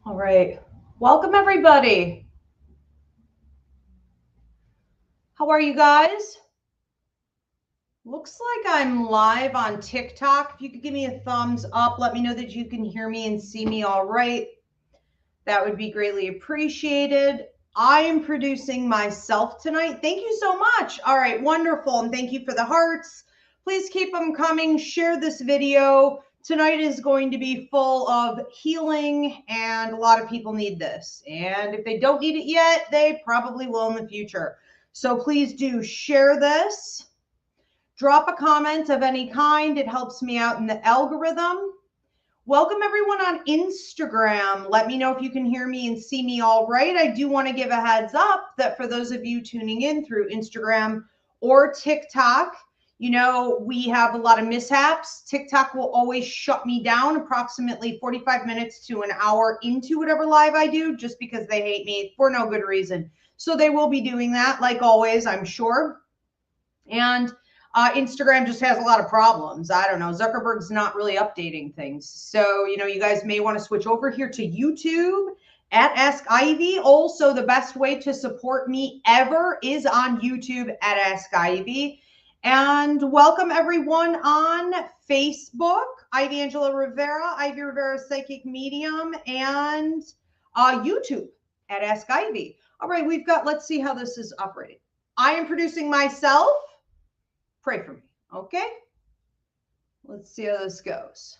All right. Welcome, everybody. How are you guys? Looks like I'm live on TikTok. If you could give me a thumbs up, let me know that you can hear me and see me all right. That would be greatly appreciated. I am producing myself tonight. Thank you so much. All right, wonderful. And thank you for the hearts. Please keep them coming. Share this video. Tonight is going to be full of healing, and a lot of people need this. And if they don't need it yet, they probably will in the future. So please do share this. Drop a comment of any kind. It helps me out in the algorithm. Welcome everyone on Instagram. Let me know if you can hear me and see me all right. I do want to give a heads up that for those of you tuning in through Instagram or TikTok, you know, we have a lot of mishaps. TikTok will always shut me down approximately 45 minutes to an hour into whatever live I do, just because they hate me for no good reason. So they will be doing that, like always, I'm sure. And Instagram just has a lot of problems. I don't know. Zuckerberg's not really updating things. So, you know, you guys may want to switch over here to YouTube at Ask Ivy. Also, the best way to support me ever is on YouTube at Ask Ivy. And welcome everyone on Facebook, Ivy Rivera, Ivy Rivera Psychic Medium, and YouTube at Ask Ivy. All right, we've got, let's see how this is operating. I am producing myself. Pray for me, okay? Let's see how this goes.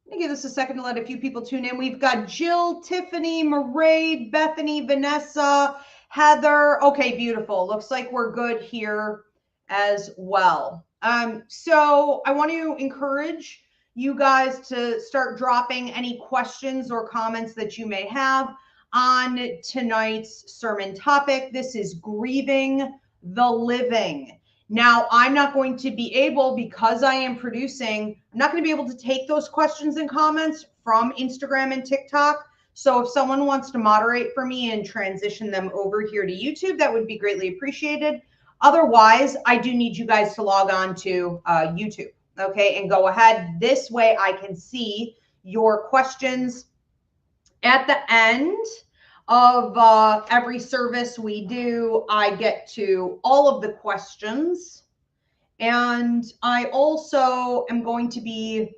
Let me give this a second to let a few people tune in. We've got Jill, Tiffany, Marae, Bethany, Vanessa, Heather. Okay, beautiful. Looks like we're good here as well. So I want to encourage you guys to start dropping any questions or comments that you may have on tonight's sermon topic. This is Grieving the Living. Now, I'm not going to be able, because I am producing, I'm not going to be able to take those questions and comments from Instagram and TikTok. So if someone wants to moderate for me and transition them over here to YouTube, that would be greatly appreciated. Otherwise, I do need you guys to log on to YouTube, okay, and go ahead. This way I can see your questions at the end of every service we do. I get to all of the questions, and I also am going to be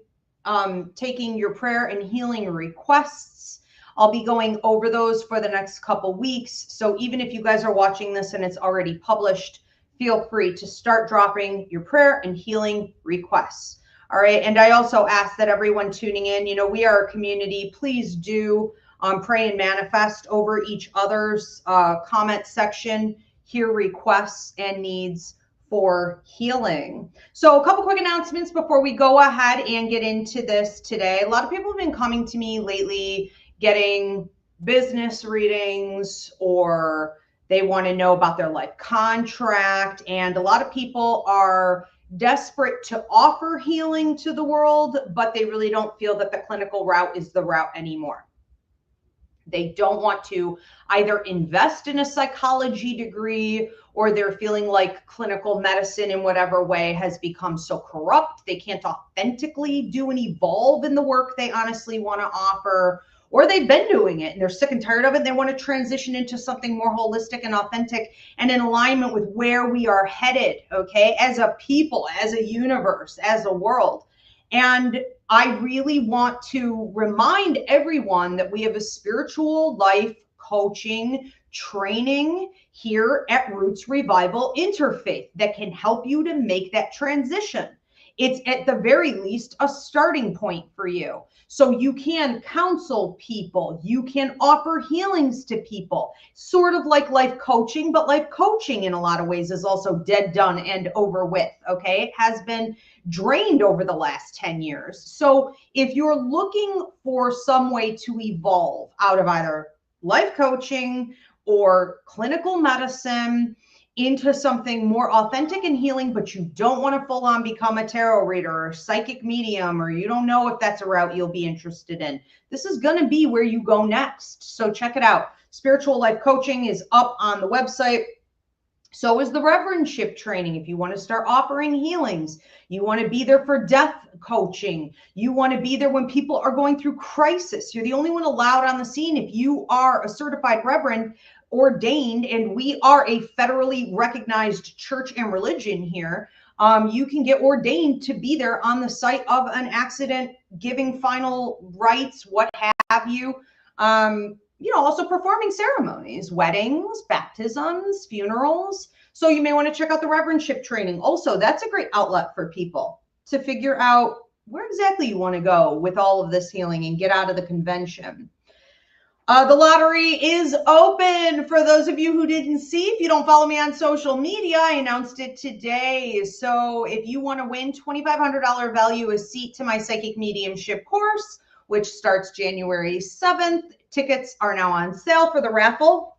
taking your prayer and healing requests. I'll be going over those for the next couple weeks. So even if you guys are watching this and it's already published, feel free to start dropping your prayer and healing requests. All right. And I also ask that everyone tuning in, you know, we are a community. Please do pray and manifest over each other's comment section, hear requests and needs for healing. So a couple quick announcements before we go ahead and get into this today. A lot of people have been coming to me lately getting business readings, or they want to know about their life contract. And a lot of people are desperate to offer healing to the world, but they really don't feel that the clinical route is the route anymore. They don't want to either invest in a psychology degree, or they're feeling like clinical medicine in whatever way has become so corrupt. They can't authentically do and evolve in the work they honestly want to offer, or they've been doing it and they're sick and tired of it. They want to transition into something more holistic and authentic and in alignment with where we are headed, okay, as a people, as a universe, as a world. And I really want to remind everyone that we have a spiritual life coaching training here at Roots Revival Interfaith that can help you to make that transition. It's at the very least a starting point for you. So you can counsel people, you can offer healings to people, sort of like life coaching, but life coaching in a lot of ways is also dead, done, and over with, okay? It has been drained over the last 10 years. So if you're looking for some way to evolve out of either life coaching or clinical medicine, into something more authentic and healing, but you don't want to full on become a tarot reader or a psychic medium, or you don't know if that's a route you'll be interested in, this is going to be where you go next. So check it out. Spiritual Life Coaching is up on the website. So is the reverendship training. If you want to start offering healings, you want to be there for death coaching, you want to be there when people are going through crisis. You're the only one allowed on the scene if you are a certified reverend, ordained, and we are a federally recognized church and religion here. You can get ordained to be there on the site of an accident, giving final rites, what have you. Also performing ceremonies, weddings, baptisms, funerals. So you may want to check out the reverendship training. Also, that's a great outlet for people to figure out where exactly you want to go with all of this healing and get out of the convention. The lottery is open for those of you who didn't see. If you don't follow me on social media, I announced it today. So if you want to win $2,500 value a seat to my psychic mediumship course, which starts January 7th, tickets are now on sale for the raffle.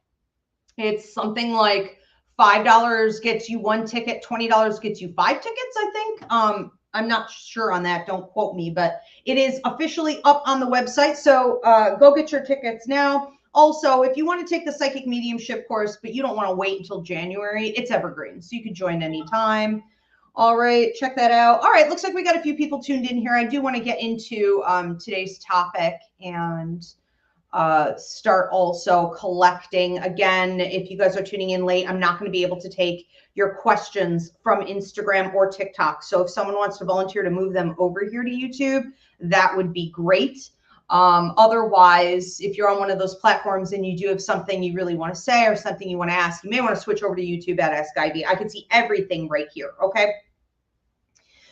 It's something like $5 gets you one ticket, $20 gets you 5 tickets, I think. I'm not sure on that. Don't quote me, but it is officially up on the website. So go get your tickets now. Also, if you want to take the psychic mediumship course, but you don't want to wait until January, it's evergreen. So you can join anytime. All right, check that out. All right, looks like we got a few people tuned in here. I do want to get into today's topic and start also collecting. Again, if you guys are tuning in late, I'm not going to be able to take your questions from Instagram or TikTok. So if someone wants to volunteer to move them over here to YouTube, that would be great. Otherwise, if you're on one of those platforms and you do have something you really want to say or something you want to ask, you may want to switch over to YouTube at Ask Ivy. I can see everything right here. Okay.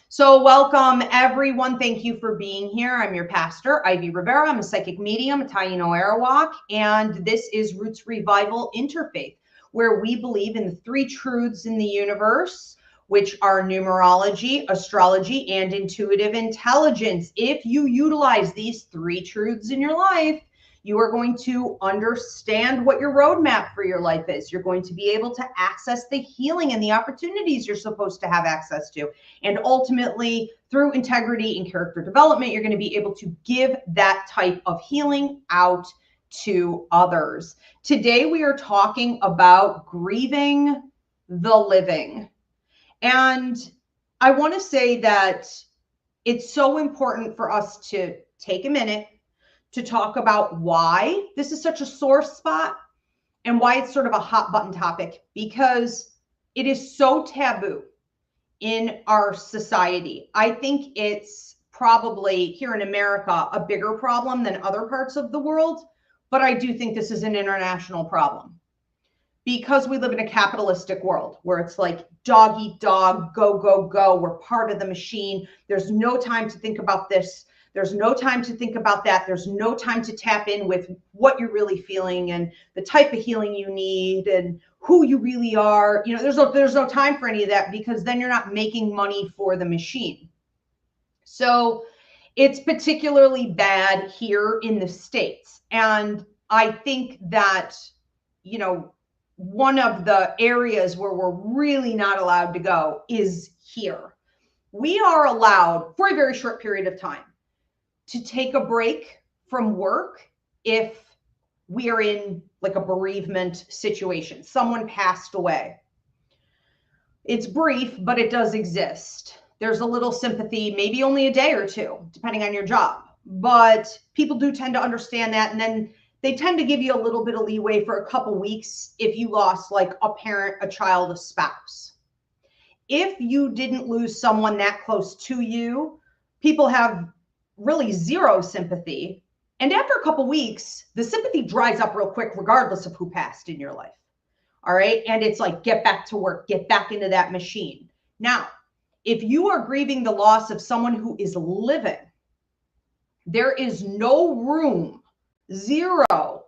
So welcome everyone. Thank you for being here. I'm your pastor, Ivy Rivera. I'm a psychic medium, a Taino Arawak, and this is Roots Revival Interfaith, where we believe in the 3 truths in the universe, which are numerology, astrology, and intuitive intelligence. If you utilize these 3 truths in your life, you are going to understand what your roadmap for your life is. You're going to be able to access the healing and the opportunities you're supposed to have access to. And ultimately, through integrity and character development, you're going to be able to give that type of healing out to others. Today, we are talking about grieving the living. And I want to say that it's so important for us to take a minute to talk about why this is such a sore spot and why it's sort of a hot button topic, because it is so taboo in our society. I think it's probably here in America a bigger problem than other parts of the world, but I do think this is an international problem because we live in a capitalistic world where it's like dog eat dog, go, go, go. We're part of the machine. There's no time to think about this. There's no time to think about that. There's no time to tap in with what you're really feeling and the type of healing you need and who you really are. You know, there's no time for any of that, because then you're not making money for the machine. So it's particularly bad here in the States. And I think that, you know, one of the areas where we're really not allowed to go is here. We are allowed for a very short period of time to take a break from work if we are in like a bereavement situation. Someone passed away. It's brief, but it does exist. There's a little sympathy, maybe only a day or two, depending on your job. But people do tend to understand that. And then they tend to give you a little bit of leeway for a couple weeks if you lost like a parent, a child, a spouse. If you didn't lose someone that close to you, people have really zero sympathy. And after a couple weeks, the sympathy dries up real quick, regardless of who passed in your life. All right. And it's like, get back to work, get back into that machine. Now, if you are grieving the loss of someone who is living, there is no room, zero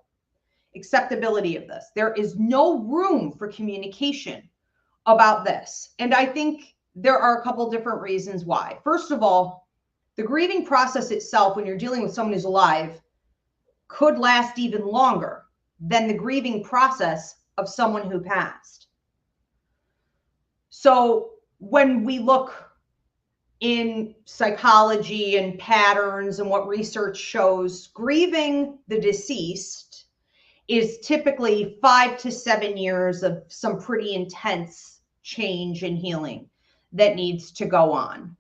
acceptability of this. There is no room for communication about this. And I think there are a couple different reasons why. First of all, the grieving process itself, when you're dealing with someone who's alive, could last even longer than the grieving process of someone who passed. So when we look in psychology and patterns and what research shows, grieving the deceased is typically 5 to 7 years of some pretty intense change and healing that needs to go on.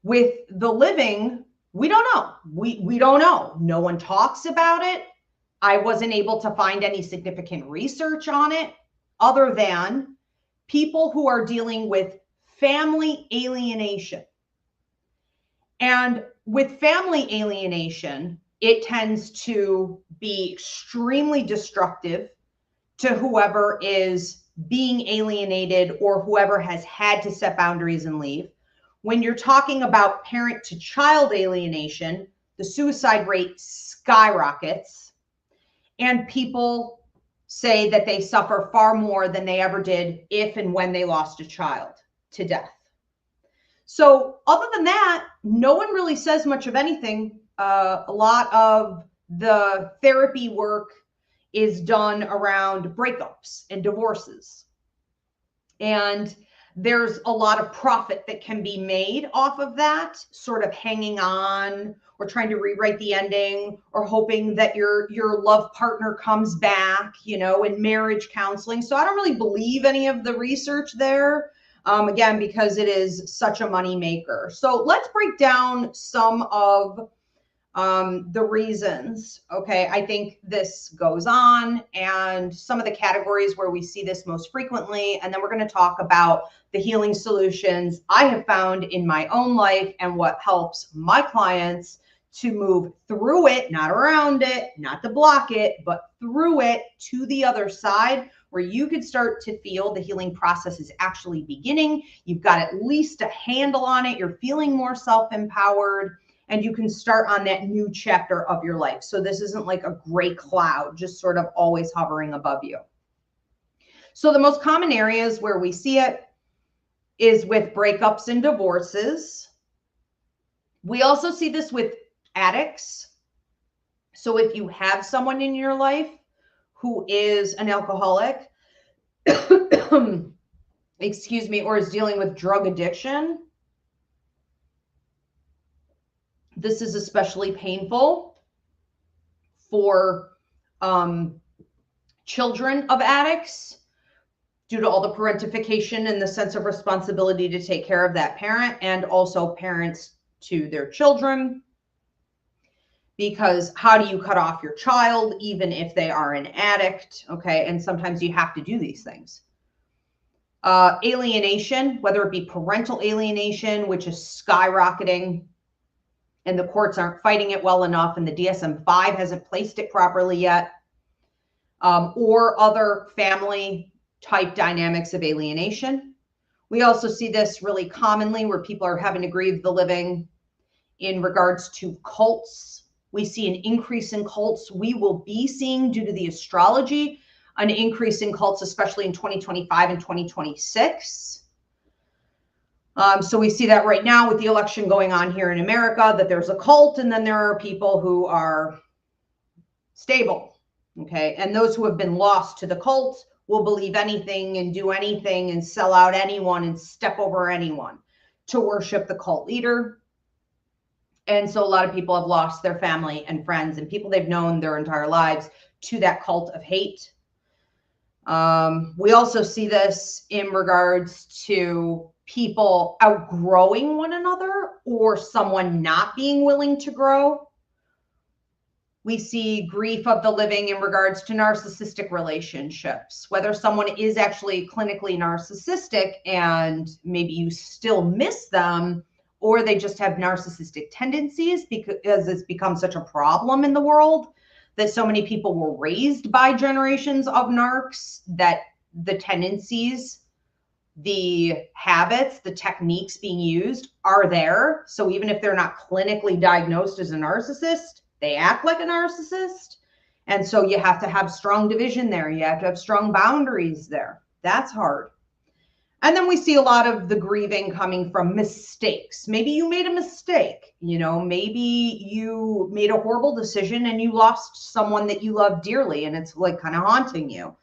With the living, we don't know. We don't know. No one talks about it. I wasn't able to find any significant research on it other than people who are dealing with family alienation. And with family alienation, it tends to be extremely destructive to whoever is being alienated or whoever has had to set boundaries and leave. When you're talking about parent to child alienation, the suicide rate skyrockets, and people say that they suffer far more than they ever did if and when they lost a child to death. So other than that, no one really says much of anything. A lot of the therapy work is done around breakups and divorces. And there's a lot of profit that can be made off of that, sort of hanging on or trying to rewrite the ending or hoping that your love partner comes back, in marriage counseling. So I don't really believe any of the research there, again, because it is such a money maker. So let's break down some of the reasons. Okay, I think this goes on and some of the categories where we see this most frequently, and then we're going to talk about the healing solutions I have found in my own life and what helps my clients to move through it, not around it, not to block it, but through it to the other side, where you could start to feel the healing process is actually beginning. You've got at least a handle on it. You're feeling more self-empowered, and you can start on that new chapter of your life. So this isn't like a gray cloud, just sort of always hovering above you. So the most common areas where we see it is with breakups and divorces. We also see this with addicts. So if you have someone in your life who is an alcoholic, excuse me, or is dealing with drug addiction, this is especially painful for children of addicts due to all the parentification and the sense of responsibility to take care of that parent, and also parents to their children. Because how do you cut off your child, even if they are an addict? Okay, and sometimes you have to do these things. Alienation, whether it be parental alienation, which is skyrocketing, and the courts aren't fighting it well enough, and the DSM-5 hasn't placed it properly yet, or other family type dynamics of alienation. We also see this really commonly where people are having to grieve the living in regards to cults. We see an increase in cults. We will be seeing, due to the astrology, an increase in cults, especially in 2025 and 2026. So we see that right now with the election going on here in America, that there's a cult, and then there are people who are stable. Okay, and those who have been lost to the cult will believe anything and do anything and sell out anyone and step over anyone to worship the cult leader. And so a lot of people have lost their family and friends and people they've known their entire lives to that cult of hate. We also see this in regards to people outgrowing one another or someone not being willing to grow. We see grief of the living in regards to narcissistic relationships, whether someone is actually clinically narcissistic and maybe you still miss them, or they just have narcissistic tendencies because it's become such a problem in the world that so many people were raised by generations of narcs that the tendencies, the habits, the techniques being used are there. So even if they're not clinically diagnosed as a narcissist, they act like a narcissist. And so you have to have strong division there. You have to have strong boundaries there. That's hard. And then we see a lot of the grieving coming from mistakes. Maybe you made a mistake, maybe you made a horrible decision and you lost someone that you love dearly and it's like kind of haunting you.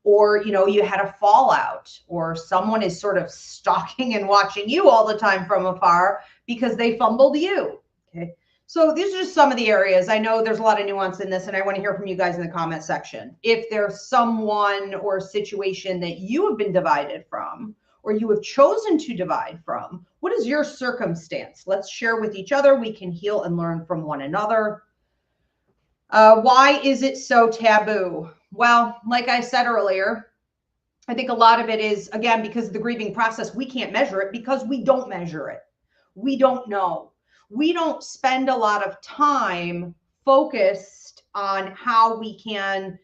or, you had a fallout, or someone is sort of stalking and watching you all the time from afar because they fumbled you. Okay. So these are just some of the areas. I know there's a lot of nuance in this, and I want to hear from you guys in the comment section. If there's someone or a situation that you have been divided from, or you have chosen to divide from, what is your circumstance? Let's share with each other. We can heal and learn from one another. Why is it so taboo? Well, like I said earlier, I think a lot of it is, again, because of the grieving process. We can't measure it because we don't measure it. We don't know. We don't spend a lot of time focused on how we can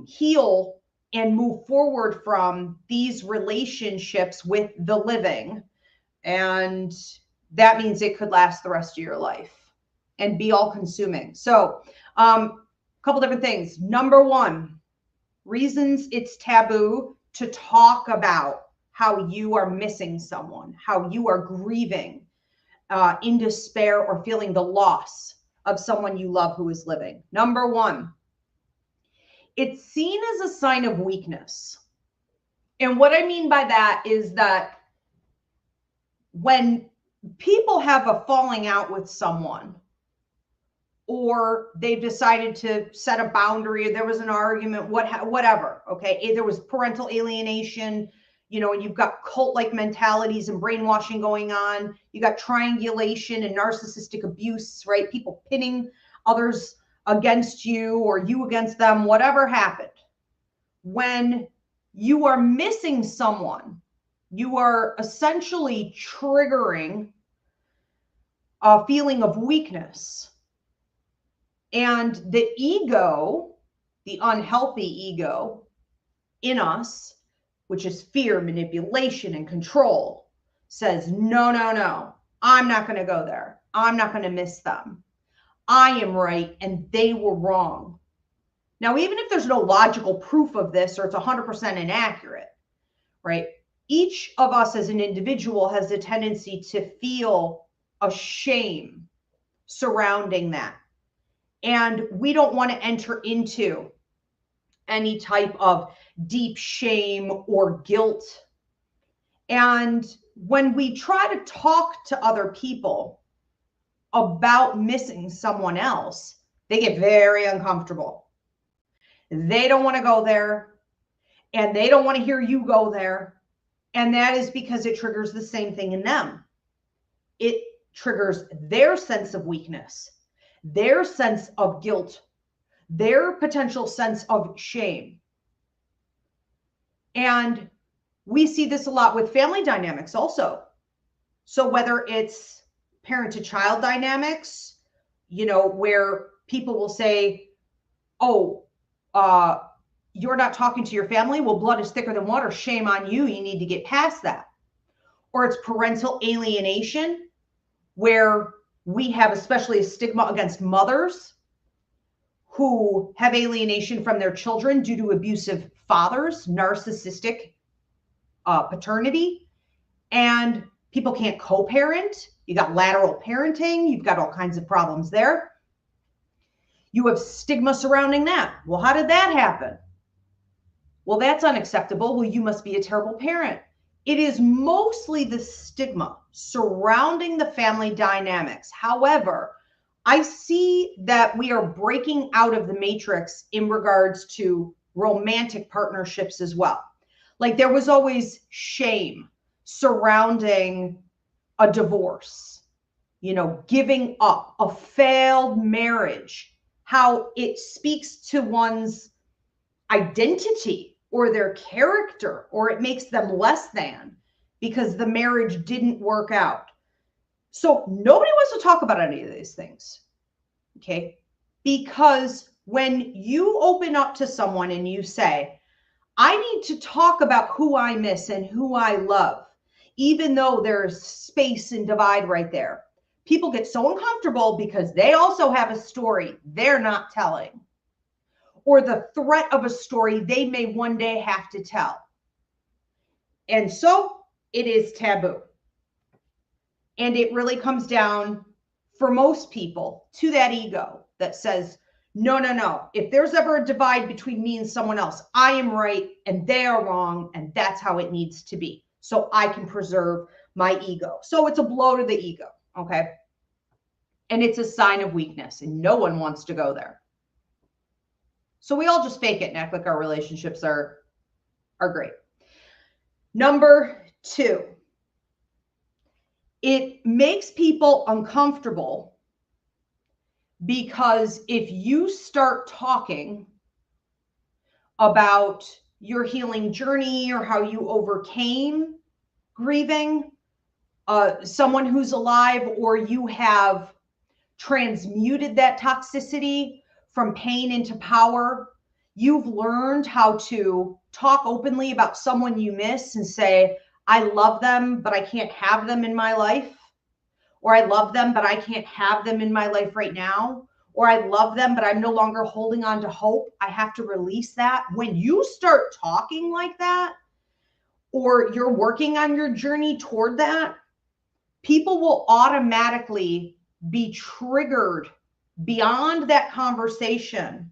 heal and move forward from these relationships with the living. And that means it could last the rest of your life and be all consuming. So a couple different things. Number one, reasons it's taboo to talk about how you are missing someone, how you are grieving in despair or feeling the loss of someone you love who is living. Number one, it's seen as a sign of weakness. And what I mean by that is that when people have a falling out with someone, or they've decided to set a boundary, there was an argument, whatever, okay? There was parental alienation, and you've got cult-like mentalities and brainwashing going on. You got triangulation and narcissistic abuse, right? People pinning others against you or you against them, whatever happened. When you are missing someone, you are essentially triggering a feeling of weakness. And the ego, the unhealthy ego in us, which is fear, manipulation, and control, says, no, no, no, I'm not going to go there. I'm not going to miss them. I am right and they were wrong. Now, even if there's no logical proof of this, or it's 100% inaccurate, right? Each of us as an individual has a tendency to feel a shame surrounding that. And we don't want to enter into any type of deep shame or guilt. And when we try to talk to other people about missing someone else, they get very uncomfortable. They don't want to go there, and they don't want to hear you go there. And that is because it triggers the same thing in them. It triggers their sense of weakness, their sense of guilt, their potential sense of shame. And we see this a lot with family dynamics also. So whether it's parent to child dynamics, where people will say, oh, you're not talking to your family. Well, blood is thicker than water. Shame on you. You need to get past that. Or it's parental alienation, where we have especially a stigma against mothers who have alienation from their children due to abusive fathers, narcissistic paternity, and people can't co-parent. You got lateral parenting. You've got all kinds of problems there. You have stigma surrounding that. Well, how did that happen? Well, that's unacceptable. Well, you must be a terrible parent. It is mostly the stigma surrounding the family dynamics. However, I see that we are breaking out of the matrix in regards to romantic partnerships as well. Like there was always shame surrounding a divorce, giving up, a failed marriage, how it speaks to one's identity or their character, or it makes them less than because the marriage didn't work out. So nobody wants to talk about any of these things, okay? Because when you open up to someone and you say, I need to talk about who I miss and who I love, even though there's space and divide right there, people get so uncomfortable because they also have a story they're not telling, or the threat of a story they may one day have to tell. And so it is taboo. And it really comes down, for most people, to that ego that says, No, no, no. If there's ever a divide between me and someone else, I am right and they are wrong, and that's how it needs to be. So I can preserve my ego. So it's a blow to the ego, okay? And it's a sign of weakness, and no one wants to go there. So we all just fake it and act like our relationships are great. Number 2, it makes people uncomfortable because if you start talking about your healing journey or how you overcame grieving someone who's alive, or you have transmuted that toxicity from pain into power, you've learned how to talk openly about someone you miss and say, I love them, but I can't have them in my life. Or I love them, but I can't have them in my life right now. Or I love them, but I'm no longer holding on to hope. I have to release that. When you start talking like that, or you're working on your journey toward that, people will automatically be triggered beyond that conversation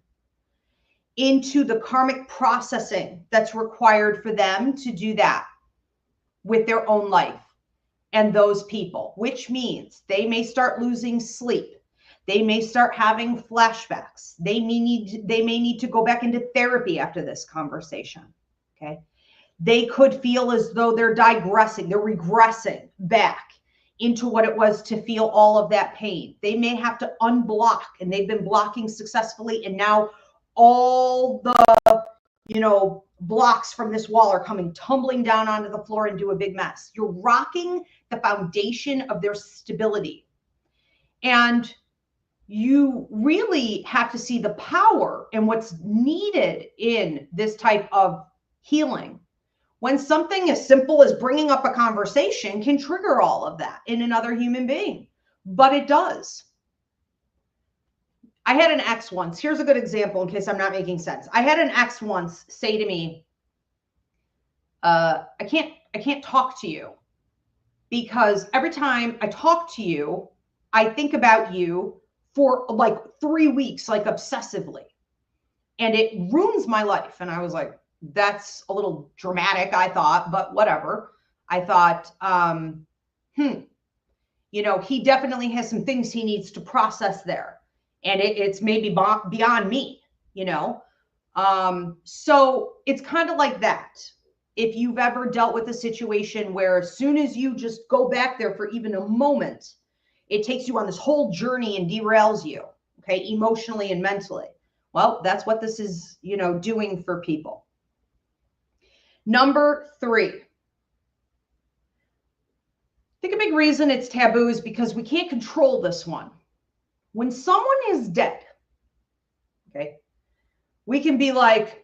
into the karmic processing that's required for them to do that with their own life and those people, which means they may start losing sleep. They may start having flashbacks. They may need to go back into therapy after this conversation. Okay. They could feel as though they're digressing, they're regressing back into what it was to feel all of that pain. They may have to unblock, and they've been blocking successfully, and now all the, blocks from this wall are coming tumbling down onto the floor and do a big mess. You're rocking the foundation of their stability. And you really have to see the power and what's needed in this type of healing. When something as simple as bringing up a conversation can trigger all of that in another human being, but it does. I had an ex once. Here's a good example in case I'm not making sense. I had an ex once say to me, I can't talk to you because every time I talk to you, I think about you for like 3 weeks, like obsessively, and it ruins my life. And I was like, that's a little dramatic, I thought, but whatever. I thought, he definitely has some things he needs to process there. And it's maybe beyond me, So it's kind of like that. If you've ever dealt with a situation where as soon as you just go back there for even a moment, it takes you on this whole journey and derails you, okay, emotionally and mentally. Well, that's what this is, doing for people. Number 3. I think a big reason it's taboo is because we can't control this one. When someone is dead, okay, we can be like,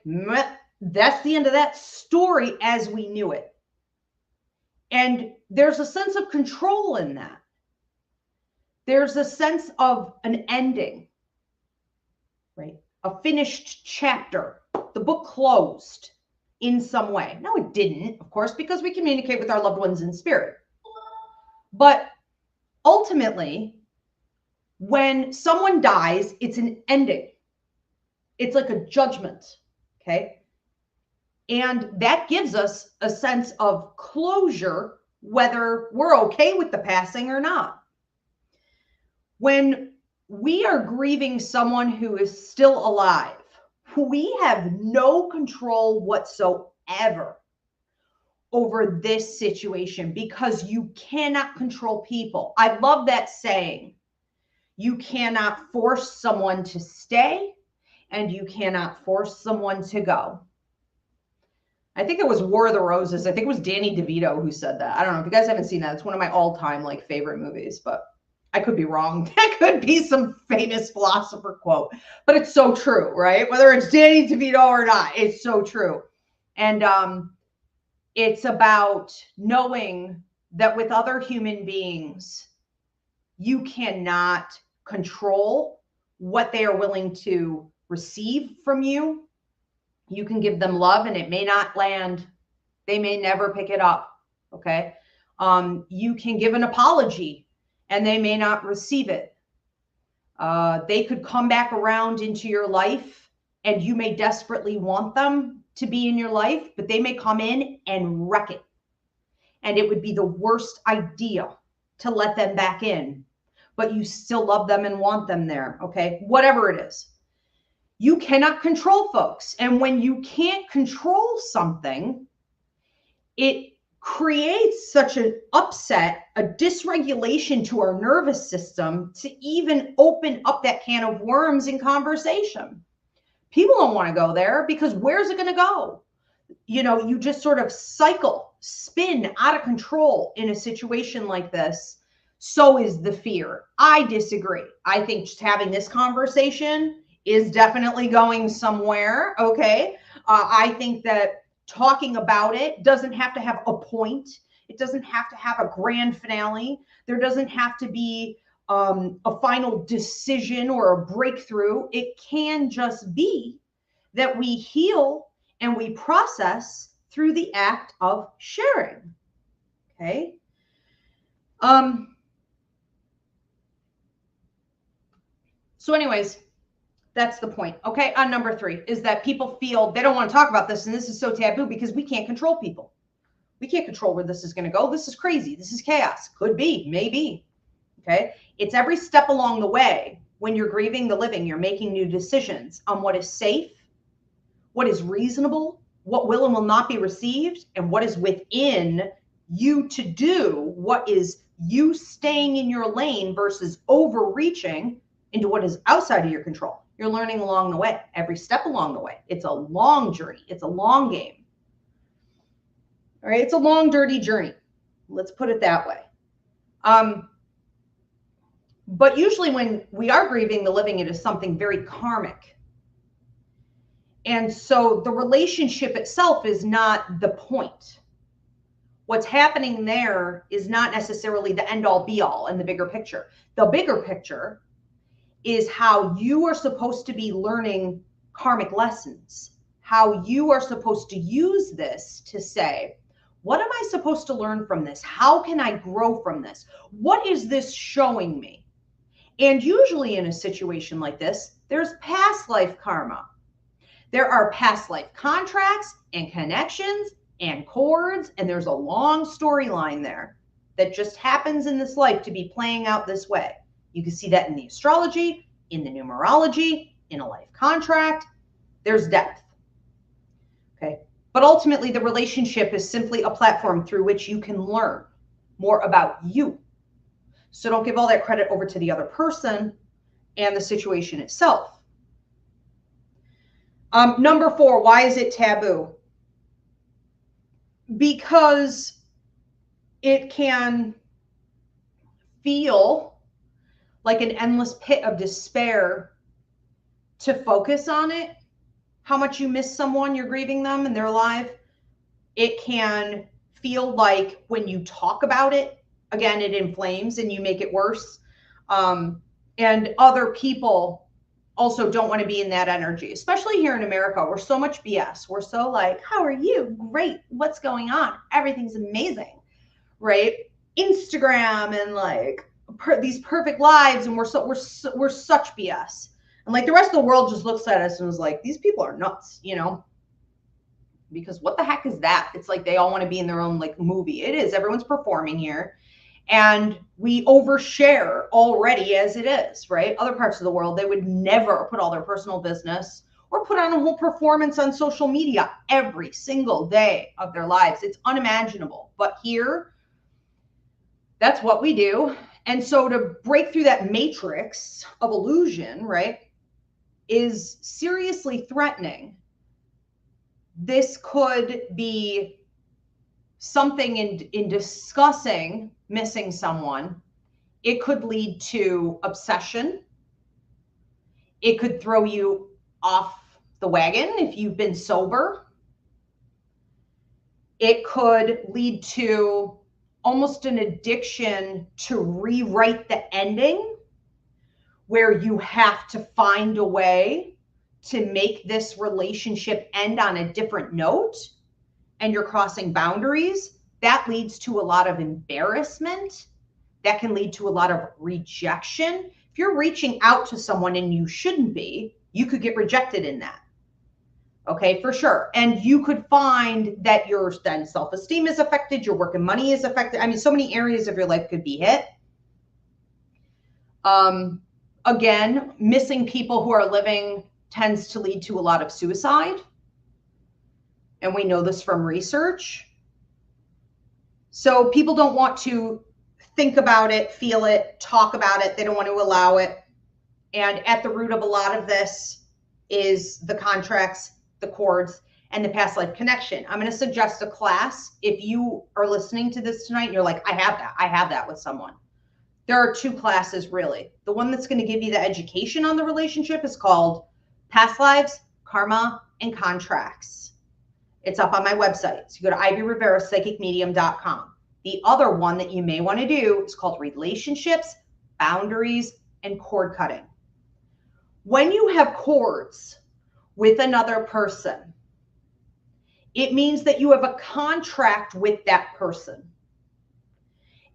that's the end of that story as we knew it. And there's a sense of control in that. There's a sense of an ending, right? A finished chapter. The book closed in some way. No, it didn't, of course, because we communicate with our loved ones in spirit. But ultimately, when someone dies, it's an ending. It's like a judgment, okay? And that gives us a sense of closure, whether we're okay with the passing or not. When we are grieving someone who is still alive, we have no control whatsoever over this situation because you cannot control people. I love that saying. You cannot force someone to stay and you cannot force someone to go. I think it was War of the Roses. I think it was Danny DeVito who said that. I don't know if you guys haven't seen that. It's one of my all-time favorite movies, but I could be wrong. That could be some famous philosopher quote, but it's so true, right? Whether it's Danny DeVito or not, it's so true. And it's about knowing that with other human beings, you cannot control what they are willing to receive from you. You can give them love and it may not land. They may never pick it up. Okay. You can give an apology and they may not receive it. They could come back around into your life, and you may desperately want them to be in your life, but they may come in and wreck it. And it would be the worst idea to let them back in, but you still love them and want them there, okay? Whatever it is. You cannot control folks. And when you can't control something, it creates such an upset, a dysregulation to our nervous system to even open up that can of worms in conversation. People don't want to go there because where's it going to go? You know, you just sort of spin out of control in a situation like this. So is the fear. I disagree. I think just having this conversation is definitely going somewhere. Okay. I think that talking about it doesn't have to have a point. It doesn't have to have a grand finale. There doesn't have to be a final decision or a breakthrough. It can just be that we heal and we process through the act of sharing. Okay. So anyways, that's the point. Okay. On number 3 is that people feel they don't want to talk about this. And this is so taboo because we can't control people. We can't control where this is going to go. This is crazy. This is chaos. Could be, maybe. Okay. It's every step along the way. When you're grieving the living, you're making new decisions on what is safe, what is reasonable, what will and will not be received, and what is within you to do, what is you staying in your lane versus overreaching into what is outside of your control. You're learning along the way, every step along the way. It's a long journey. It's a long game. All right. It's a long, dirty journey. Let's put it that way. But usually when we are grieving the living, it is something very karmic. And so the relationship itself is not the point. What's happening there is not necessarily the end all be all in the bigger picture. The bigger picture is how you are supposed to be learning karmic lessons, how you are supposed to use this to say, what am I supposed to learn from this? How can I grow from this? What is this showing me? And usually in a situation like this, there's past life karma. There are past life contracts and connections and cords, and there's a long storyline there that just happens in this life to be playing out this way. You can see that in the astrology, in the numerology, in a life contract. There's depth. Okay. But ultimately, the relationship is simply a platform through which you can learn more about you. So don't give all that credit over to the other person and the situation itself. Number 4, why is it taboo? Because it can feel like an endless pit of despair to focus on it. How much you miss someone, you're grieving them and they're alive. It can feel like when you talk about it, again, it inflames and you make it worse. And other people also don't want to be in that energy, especially here in America. We're so much BS. We're so like, how are you? Great. What's going on? Everything's amazing, right? Instagram and like these perfect lives, and we're such BS. And like the rest of the world just looks at us and is like, these people are nuts, you know? Because what the heck is that? It's like they all want to be in their own like movie. It is. Everyone's performing here. And we overshare already as it is, right? Other parts of the world, they would never put all their personal business or put on a whole performance on social media every single day of their lives. It's unimaginable. But here, that's what we do. And so to break through that matrix of illusion, right, is seriously threatening. This could be something in discussing missing someone. It could lead to obsession. It could throw you off the wagon if you've been sober. It could lead to almost an addiction to rewrite the ending, where you have to find a way to make this relationship end on a different note, and you're crossing boundaries. That leads to a lot of embarrassment. That can lead to a lot of rejection, If you're reaching out to someone and you shouldn't be, you could get rejected in that. Okay, for sure. And you could find that your then self-esteem is affected, your work and money is affected. I mean, so many areas of your life could be hit. Again, missing people who are living tends to lead to a lot of suicide. And we know this from research. So people don't want to think about it, feel it, talk about it. They don't want to allow it. And at the root of a lot of this is the contracts, the cords, and the past life connection. I'm going to suggest a class. If you are listening to this tonight and you're like, I have that with someone. There are two classes really. The one that's going to give you the education on the relationship is called Past Lives, Karma, and Contracts. It's up on my website. So you go to ivyriverapsychicmedium.com. The other one that you may want to do is called Relationships, Boundaries, and Cord Cutting. When you have cords with another person, it means that you have a contract with that person.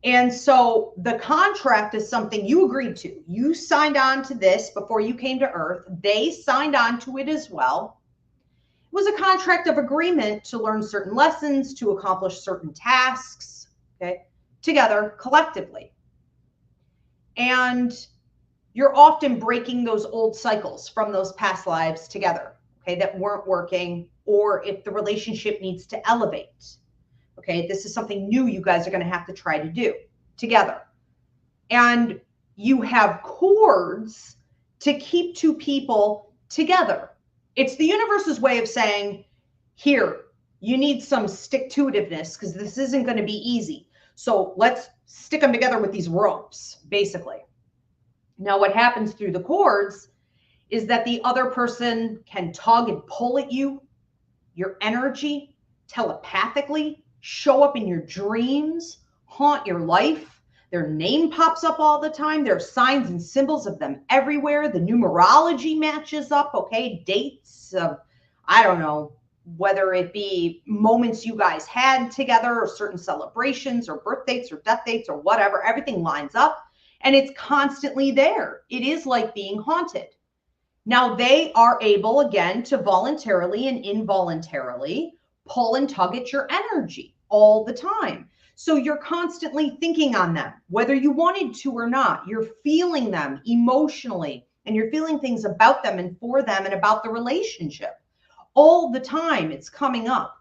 And so the contract is something you agreed to. You signed on to this before you came to Earth. They signed on to it as well. It was a contract of agreement to learn certain lessons, to accomplish certain tasks, okay, together collectively. And you're often breaking those old cycles from those past lives together, okay, that weren't working, or if the relationship needs to elevate. Okay, this is something new you guys are going to have to try to do together. And you have cords to keep two people together. It's the universe's way of saying, here, you need some stick-to-itiveness because this isn't going to be easy. So let's stick them together with these ropes, basically. Now, what happens through the cords is that the other person can tug and pull at you, your energy, telepathically, show up in your dreams, haunt your life. Their name pops up all the time. There are signs and symbols of them everywhere. The numerology matches up, okay? Dates of, I don't know, whether it be moments you guys had together or certain celebrations or birth dates or death dates or whatever. Everything lines up and it's constantly there. It is like being haunted. Now, they are able, again, to voluntarily and involuntarily pull and tug at your energy all the time. So you're constantly thinking on them, whether you wanted to or not. You're feeling them emotionally, and you're feeling things about them and for them and about the relationship. All the time it's coming up.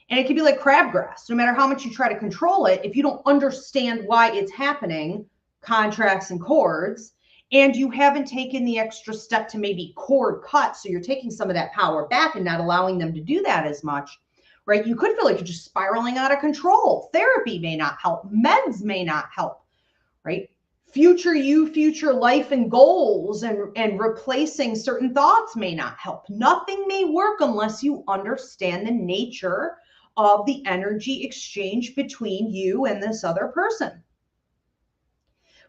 And it can be like crabgrass. No matter how much you try to control it, if you don't understand why it's happening, contracts and cords, and you haven't taken the extra step to maybe cord cut, so you're taking some of that power back and not allowing them to do that as much, right? You could feel like you're just spiraling out of control. Therapy may not help. Meds may not help, right? Future you, future life and goals and replacing certain thoughts may not help. Nothing may work unless you understand the nature of the energy exchange between you and this other person.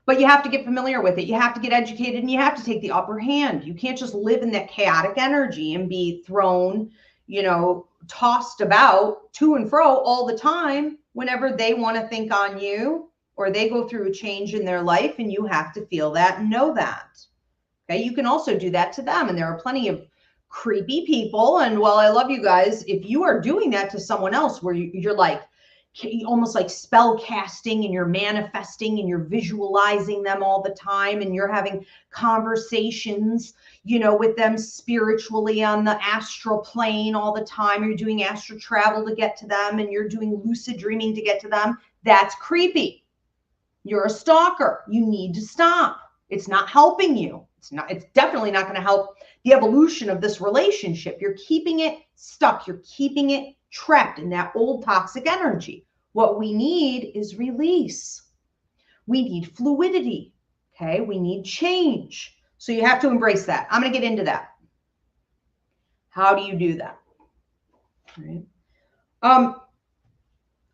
But you have to get familiar with it. You have to get educated and you have to take the upper hand. You can't just live in that chaotic energy and be thrown, tossed about to and fro all the time whenever they want to think on you or they go through a change in their life, and you have to feel that and know that. Okay, you can also do that to them. And there are plenty of creepy people. And while I love you guys, if you are doing that to someone else where you're like, almost like spell casting and you're manifesting and you're visualizing them all the time and you're having conversations, with them spiritually on the astral plane all the time. You're doing astral travel to get to them and you're doing lucid dreaming to get to them. That's creepy. You're a stalker. You need to stop. It's not helping you. It's definitely not going to help the evolution of this relationship. You're keeping it stuck. You're keeping it trapped in that old toxic energy. What we need is release. We need fluidity. Okay. We need change. So you have to embrace that. I'm going to get into that. How do you do that? All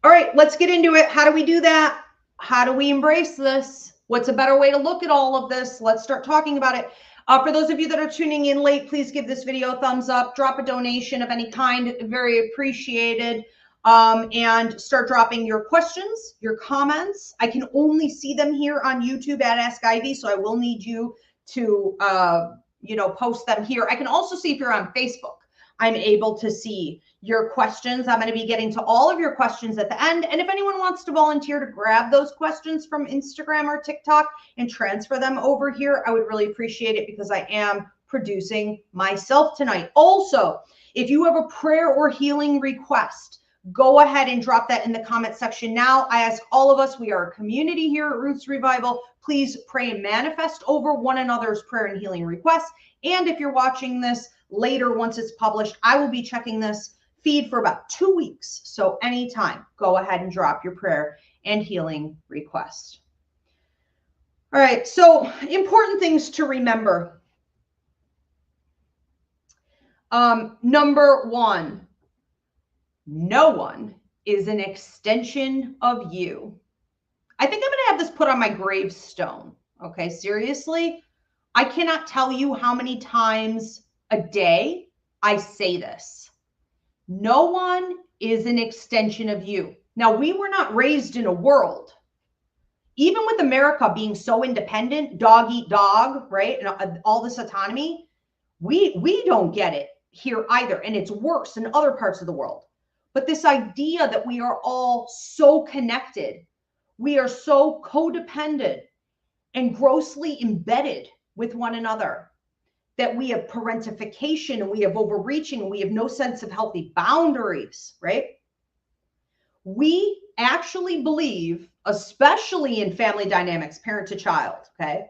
right, let's get into it. How do we do that? How do we embrace this? What's a better way to look at all of this? Let's start talking about it. For those of you that are tuning in late, please give this video a thumbs up, drop a donation of any kind, very appreciated, and start dropping your questions, your comments. I can only see them here on YouTube at Ask Ivy, so I will need you to, post them here. I can also see if you're on Facebook. I'm able to see your questions. I'm going to be getting to all of your questions at the end. And if anyone wants to volunteer to grab those questions from Instagram or TikTok and transfer them over here, I would really appreciate it because I am producing myself tonight. Also, if you have a prayer or healing request, go ahead and drop that in the comment section now. I ask all of us, we are a community here at Roots Revival. Please pray and manifest over one another's prayer and healing requests. And if you're watching this later, once it's published, I will be checking this feed for about 2 weeks. So anytime, go ahead and drop your prayer and healing request. All right, so important things to remember. Number one, no one is an extension of you. I think I'm going to have this put on my gravestone. Okay, seriously, I cannot tell you how many times a day I say this. No one is an extension of you. Now, we were not raised in a world, even with America being so independent, dog eat dog, right? And all this autonomy, we don't get it here either. And it's worse in other parts of the world. But this idea that we are all so connected, we are so codependent and grossly embedded with one another, that we have parentification and we have overreaching and we have no sense of healthy boundaries, right? We actually believe, especially in family dynamics, parent to child, okay,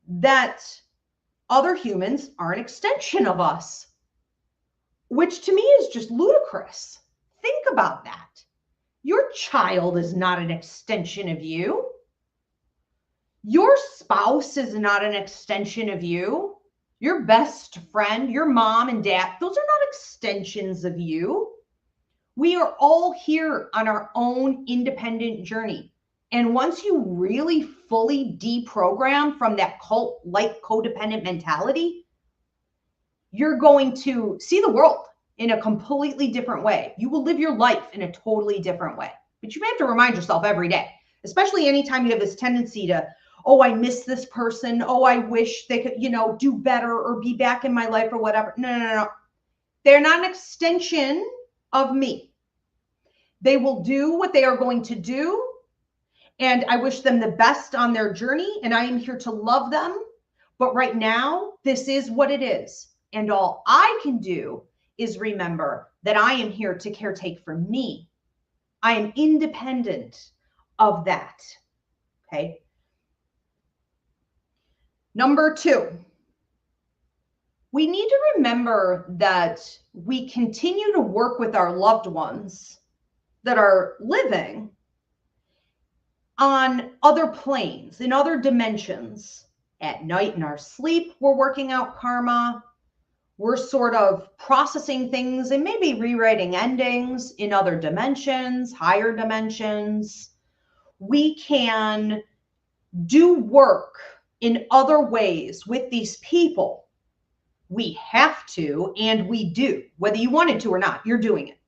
that other humans are an extension of us, which to me is just ludicrous. Think about that. Your child is not an extension of you. Your spouse is not an extension of you. Your best friend, your mom and dad, those are not extensions of you. We are all here on our own independent journey. And once you really fully deprogram from that cult-like codependent mentality, you're going to see the world in a completely different way. You will live your life in a totally different way. But you may have to remind yourself every day, especially anytime you have this tendency to, oh, I miss this person. Oh, I wish they could, do better or be back in my life or whatever. No. They're not an extension of me. They will do what they are going to do. And I wish them the best on their journey. And I am here to love them. But right now, this is what it is. And all I can do is remember that I am here to caretake for me. I am independent of that. Okay. Number two, we need to remember that we continue to work with our loved ones that are living on other planes, in other dimensions. At night in our sleep, we're working out karma. We're sort of processing things and maybe rewriting endings in other dimensions, higher dimensions. We can do work in other ways with these people. We have to, and we do. Whether you wanted to or not, you're doing it.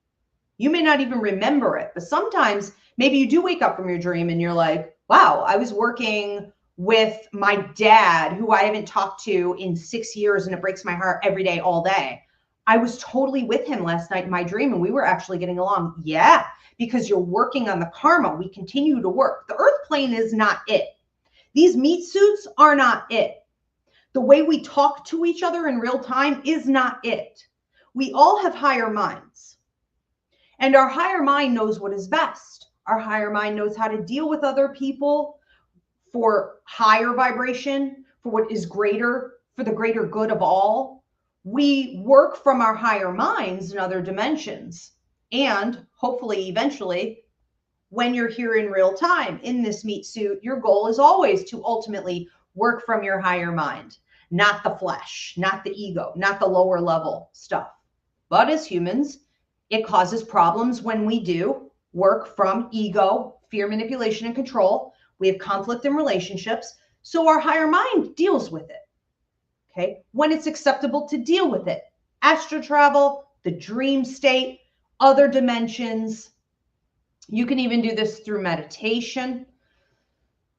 You may not even remember it, but sometimes maybe you do wake up from your dream and you're like, wow, I was working with my dad, who I haven't talked to in 6 years, and it breaks my heart every day, all day. I was totally with him last night in my dream, and we were actually getting along. Yeah, because you're working on the karma. We continue to work. The earth plane is not it. These meat suits are not it. The way we talk to each other in real time is not it. We all have higher minds. And our higher mind knows what is best. Our higher mind knows how to deal with other people for higher vibration, for what is greater, for the greater good of all. We work from our higher minds in other dimensions. And hopefully, eventually, when you're here in real time in this meat suit, your goal is always to ultimately work from your higher mind, not the flesh, not the ego, not the lower level stuff. But as humans, it causes problems when we do work from ego, fear, manipulation, and control. We have conflict in relationships. So our higher mind deals with it. Okay. When it's acceptable to deal with it. Astral travel, the dream state, other dimensions. You can even do this through meditation.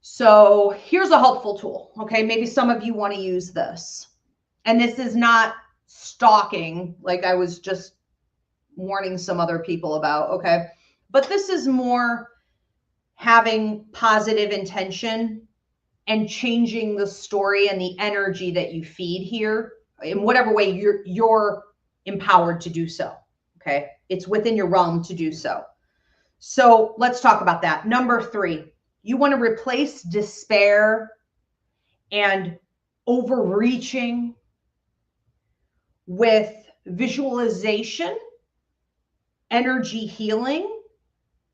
So here's a helpful tool. Okay, maybe some of you want to use this. And this is not stalking, like I was just warning some other people about. Okay, but this is more having positive intention and changing the story and the energy that you feed here in whatever way you're empowered to do so. Okay, it's within your realm to do so. So let's talk about that. Number 3, you want to replace despair and overreaching with visualization, energy healing.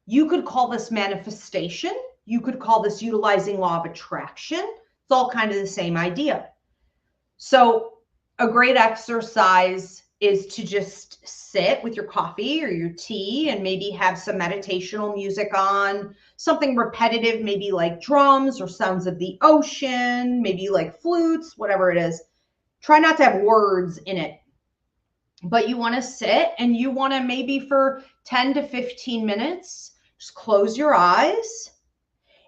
You could call this manifestation. You could call this utilizing law of attraction. It's all kind of the same idea. So a great exercise is to just sit with your coffee or your tea and maybe have some meditational music on, something repetitive, maybe like drums or sounds of the ocean, maybe like flutes, whatever it is. Try not to have words in it, but you want to sit and you want to maybe for 10 to 15 minutes, just close your eyes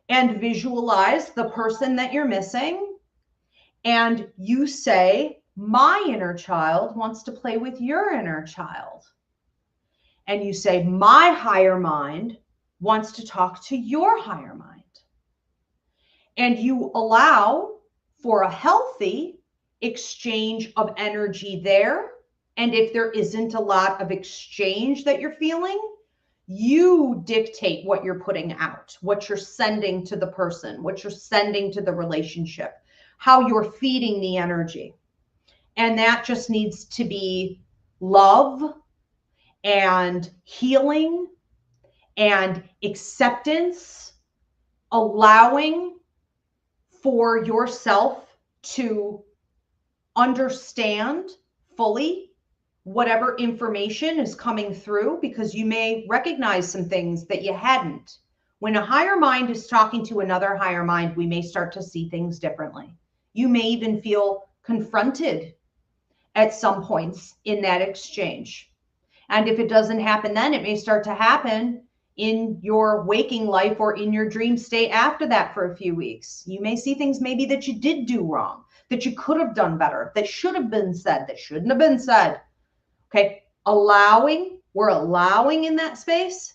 and visualize the person that you're missing. And you say, my inner child wants to play with your inner child. And you say, my higher mind wants to talk to your higher mind. And you allow for a healthy exchange of energy there. And if there isn't a lot of exchange that you're feeling, you dictate what you're putting out, what you're sending to the person, what you're sending to the relationship, how you're feeding the energy. And that just needs to be love and healing and acceptance, allowing for yourself to understand fully whatever information is coming through, because you may recognize some things that you hadn't. When a higher mind is talking to another higher mind, we may start to see things differently. You may even feel confronted at some points in that exchange. And if it doesn't happen then, it may start to happen in your waking life or in your dream state after that for a few weeks. You may see things maybe that you did do wrong, that you could have done better, that should have been said, that shouldn't have been said. Okay, we're allowing in that space,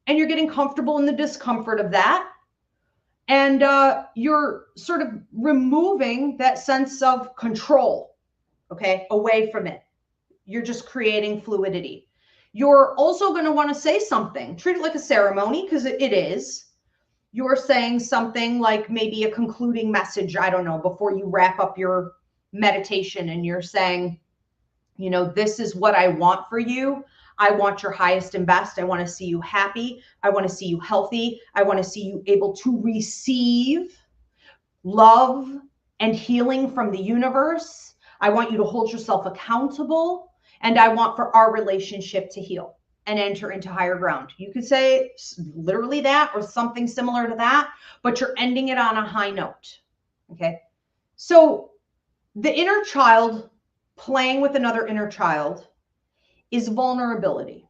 and you're getting comfortable in the discomfort of that. And you're sort of removing that sense of control, okay, away from it. You're just creating fluidity. You're also going to want to say something. Treat it like a ceremony, because it is. You're saying something like maybe a concluding message, I don't know, before you wrap up your meditation, and you're saying, you know, this is what I want for you. I want your highest and best. I want to see you happy. I want to see you healthy. I want to see you able to receive love and healing from the universe. I want you to hold yourself accountable. And I want for our relationship to heal and enter into higher ground. You could say literally that or something similar to that, but you're ending it on a high note. Okay. So the inner child playing with another inner child is vulnerability.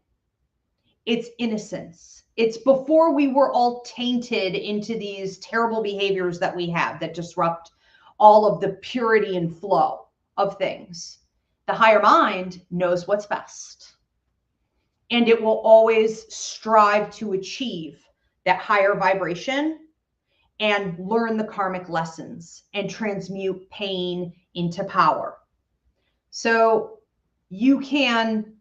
It's innocence. It's before we were all tainted into these terrible behaviors that we have that disrupt all of the purity and flow of things. The higher mind knows what's best, and it will always strive to achieve that higher vibration and learn the karmic lessons and transmute pain into power. So you can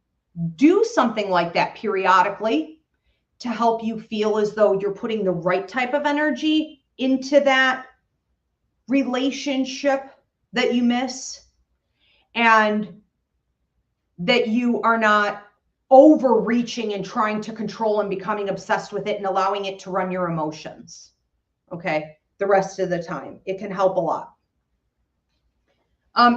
do something like that periodically to help you feel as though you're putting the right type of energy into that relationship that you miss, and that you are not overreaching and trying to control and becoming obsessed with it and allowing it to run your emotions. Okay, the rest of the time. It can help a lot.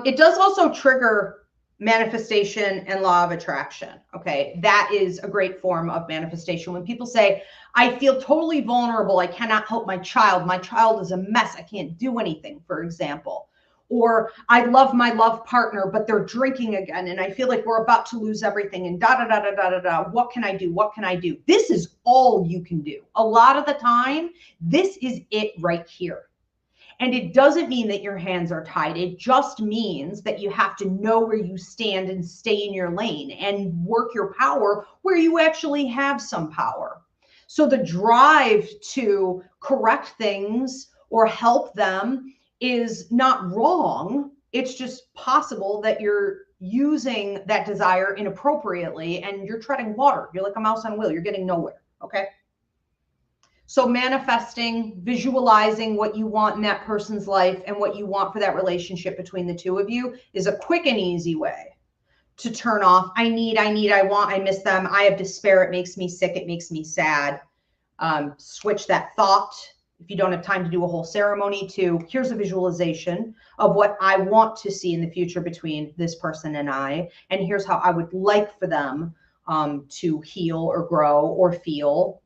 It does also trigger manifestation and law of attraction. Okay, that is a great form of manifestation. When people say, I feel totally vulnerable, I cannot help my child is a mess, I can't do anything, for example. Or I love my love partner, but they're drinking again. And I feel like we're about to lose everything and da, da, da, da, da, da, da. What can I do? What can I do? This is all you can do. A lot of the time, this is it right here. And it doesn't mean that your hands are tied. It just means that you have to know where you stand and stay in your lane and work your power where you actually have some power. So the drive to correct things or help them is not wrong. It's just possible that you're using that desire inappropriately and you're treading water. You're like a mouse on a wheel. You're getting nowhere. Okay. So manifesting, visualizing what you want in that person's life and what you want for that relationship between the two of you is a quick and easy way to turn off. I want, I miss them. I have despair. It makes me sick. It makes me sad. Switch that thought. If you don't have time to do a whole ceremony, to here's a visualization of what I want to see in the future between this person and I. And here's how I would like for them to heal or grow or feel.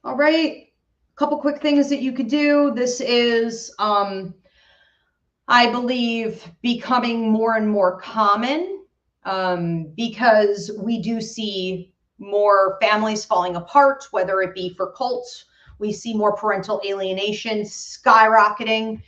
All right, a couple quick things that you could do. This is, I believe, becoming more and more common because we do see more families falling apart, whether it be for cults. We see more parental alienation skyrocketing.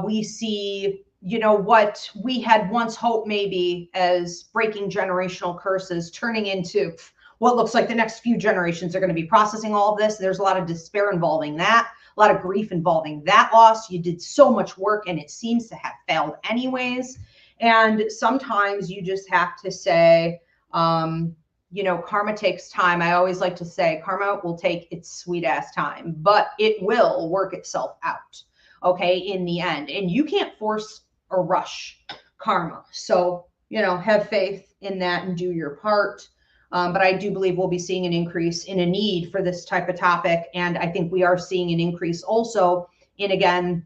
We see, you know, what we had once hoped maybe as breaking generational curses turning into what looks like the next few generations are going to be processing all of this. There's a lot of despair involving that, a lot of grief involving that loss. You did so much work and it seems to have failed anyways. And sometimes you just have to say, you know, karma takes time. I always like to say karma will take its sweet ass time, but it will work itself out, okay, in the end. And you can't force or rush karma. So, you know, have faith in that and do your part. But I do believe we'll be seeing an increase in a need for this type of topic. And I think we are seeing an increase also in, again,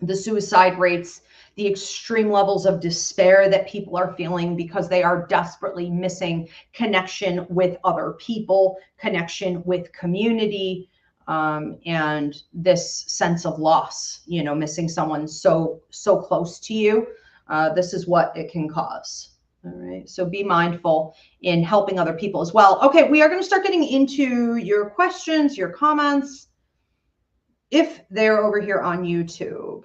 the suicide rates, the extreme levels of despair that people are feeling because they are desperately missing connection with other people, connection with community, and this sense of loss, you know, missing someone so close to you. This is what it can cause. All right, so be mindful in helping other people as well. Okay, we are going to start getting into your questions, your comments, if they're over here on YouTube.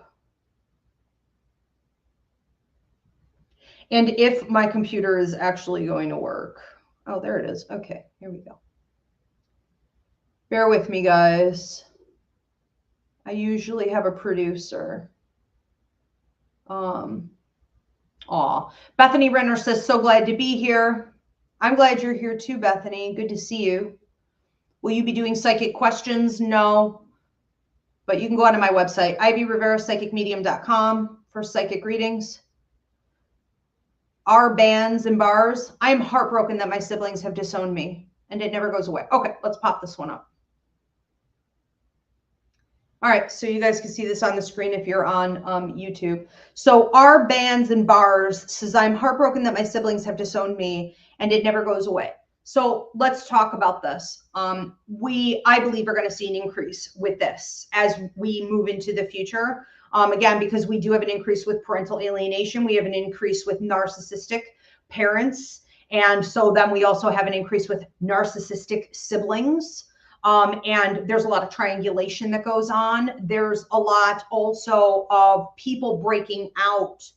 And if my computer is actually going to work. Oh, there it is. Okay, here we go. Bear with me, guys. I usually have a producer. Bethany Renner says, so glad to be here. I'm glad you're here too, Bethany. Good to see you. Will you be doing psychic questions? No. But you can go onto my website, IvyRiveraPsychicMedium.com, for psychic readings. Our bands and bars. I am heartbroken that my siblings have disowned me and it never goes away. Okay, let's pop this one up. All right, so you guys can see this on the screen if you're on YouTube. So our bands and bars says, I'm heartbroken that my siblings have disowned me and it never goes away. So let's talk about this. I believe, are going to see an increase with this as we move into the future. Again, because we do have an increase with parental alienation. We have an increase with narcissistic parents. And so then we also have an increase with narcissistic siblings. And there's a lot of triangulation that goes on. There's a lot also of people breaking out.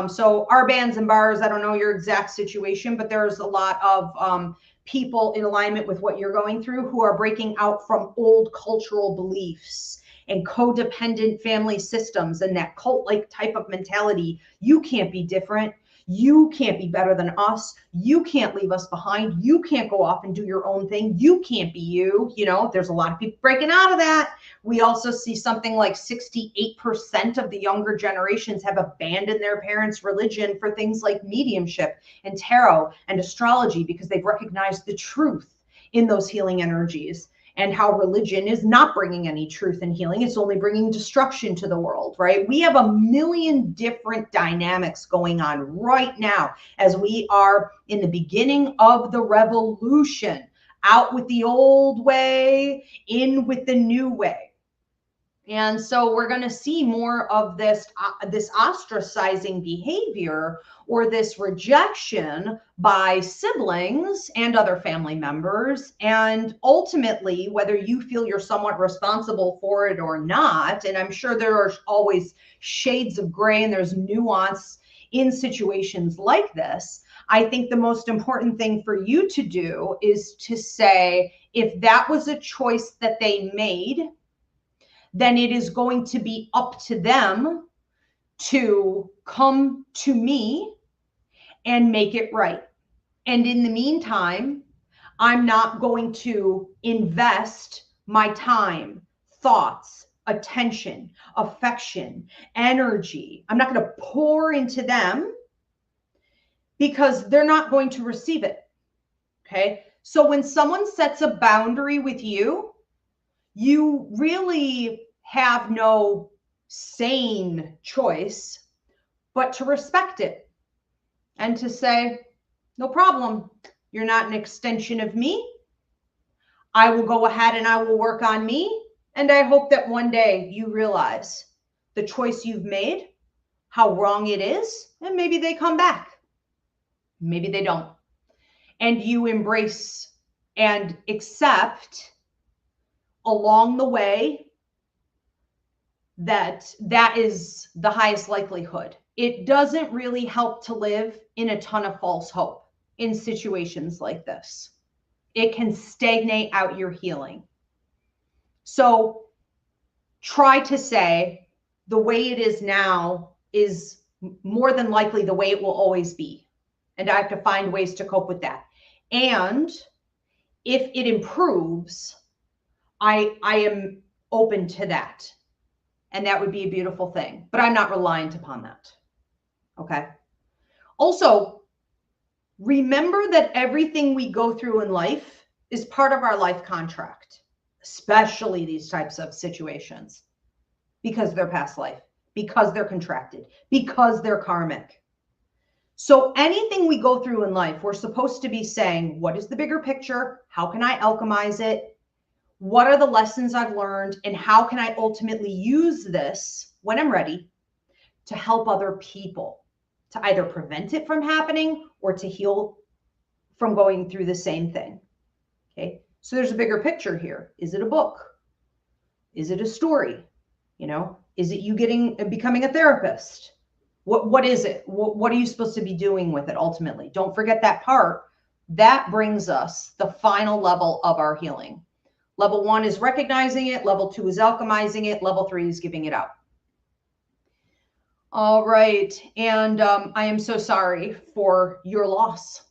So our bands and bars, I don't know your exact situation, but there's a lot of people in alignment with what you're going through who are breaking out from old cultural beliefs and codependent family systems and that cult-like type of mentality. You can't be different. You can't be better than us. You can't leave us behind. You can't go off and do your own thing. You can't be you. You know, there's a lot of people breaking out of that. We also see something like 68% of the younger generations have abandoned their parents' religion for things like mediumship and tarot and astrology because they've recognized the truth in those healing energies. And how religion is not bringing any truth and healing. It's only bringing destruction to the world, right? We have a million different dynamics going on right now as we are in the beginning of the revolution. Out with the old way, in with the new way. And so we're going to see more of this ostracizing behavior or this rejection by siblings and other family members. And ultimately, whether you feel you're somewhat responsible for it or not, and I'm sure there are always shades of gray and there's nuance in situations like this, I think the most important thing for you to do is to say, if that was a choice that they made, then it is going to be up to them to come to me and make it right. And in the meantime, I'm not going to invest my time, thoughts, attention, affection, energy. I'm not going to pour into them because they're not going to receive it. Okay. So when someone sets a boundary with you, you really have no sane choice but to respect it and to say, no problem. You're not an extension of me. I will go ahead and I will work on me. And I hope that one day you realize the choice you've made, how wrong it is, and maybe they come back. Maybe they don't. And you embrace and accept along the way that is the highest likelihood. It doesn't really help to live in a ton of false hope in situations like this. It can stagnate out your healing. So try to say the way it is now is more than likely the way it will always be. And I have to find ways to cope with that. And if it improves, I am open to that. And that would be a beautiful thing, but I'm not reliant upon that. Okay. Also, remember that everything we go through in life is part of our life contract, especially these types of situations, because they're past life, because they're contracted, because they're karmic. So anything we go through in life, we're supposed to be saying, what is the bigger picture? How can I alchemize it? What are the lessons I've learned? And how can I ultimately use this when I'm ready to help other people, to either prevent it from happening or to heal from going through the same thing? Okay. So there's a bigger picture here. Is it a book? Is it a story? You know, is it you becoming a therapist? What is it? What are you supposed to be doing with it ultimately? Don't forget that part. That brings us the final level of our healing. Level 1 is recognizing it. Level 2 is alchemizing it. Level 3 is giving it out. All right. And I am so sorry for your loss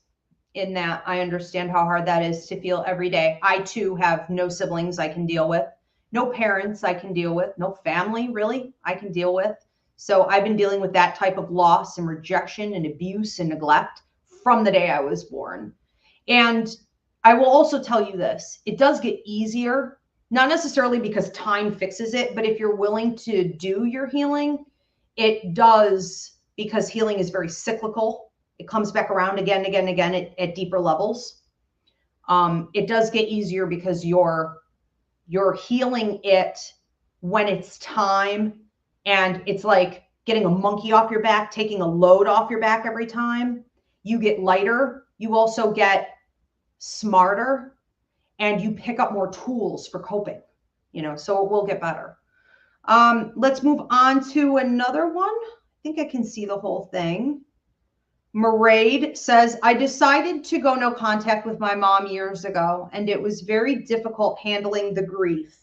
in that. I understand how hard that is to feel every day. I too have no siblings I can deal with, no parents I can deal with, no family really I can deal with. So I've been dealing with that type of loss and rejection and abuse and neglect from the day I was born. And I will also tell you this, it does get easier, not necessarily because time fixes it, but if you're willing to do your healing, it does, because healing is very cyclical. It comes back around again at deeper levels. It does get easier because you're healing it when it's time, and it's like getting a monkey off your back, taking a load off your back every time. You get lighter. You also get smarter, and you pick up more tools for coping, you know, so it will get better. Let's move on to another one. I think I can see the whole thing. Maraid says, I decided to go no contact with my mom years ago, and it was very difficult handling the grief.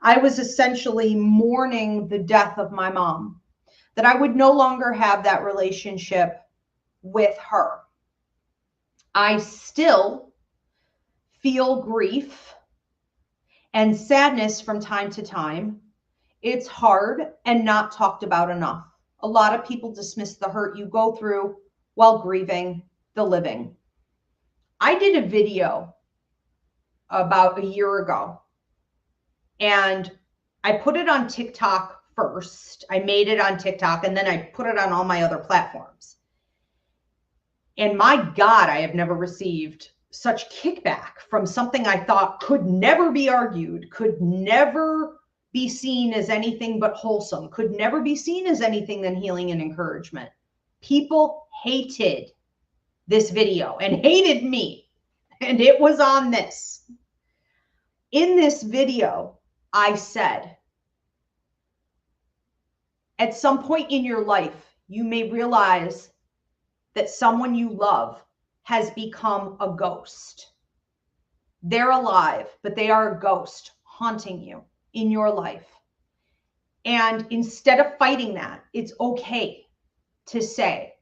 I was essentially mourning the death of my mom, that I would no longer have that relationship with her. I still feel grief and sadness from time to time. It's hard and not talked about enough. A lot of people dismiss the hurt you go through while grieving the living. I did a video about a year ago, and I put it on TikTok first. I made it on TikTok, and then I put it on all my other platforms. And my God, I have never received such kickback from something I thought could never be argued, could never be seen as anything but wholesome, could never be seen as anything than healing and encouragement. People hated this video and hated me, and it was on this. In this video, I said, at some point in your life, you may realize that someone you love has become a ghost. They're alive, but they are a ghost haunting you in your life. And instead of fighting that, it's okay to say,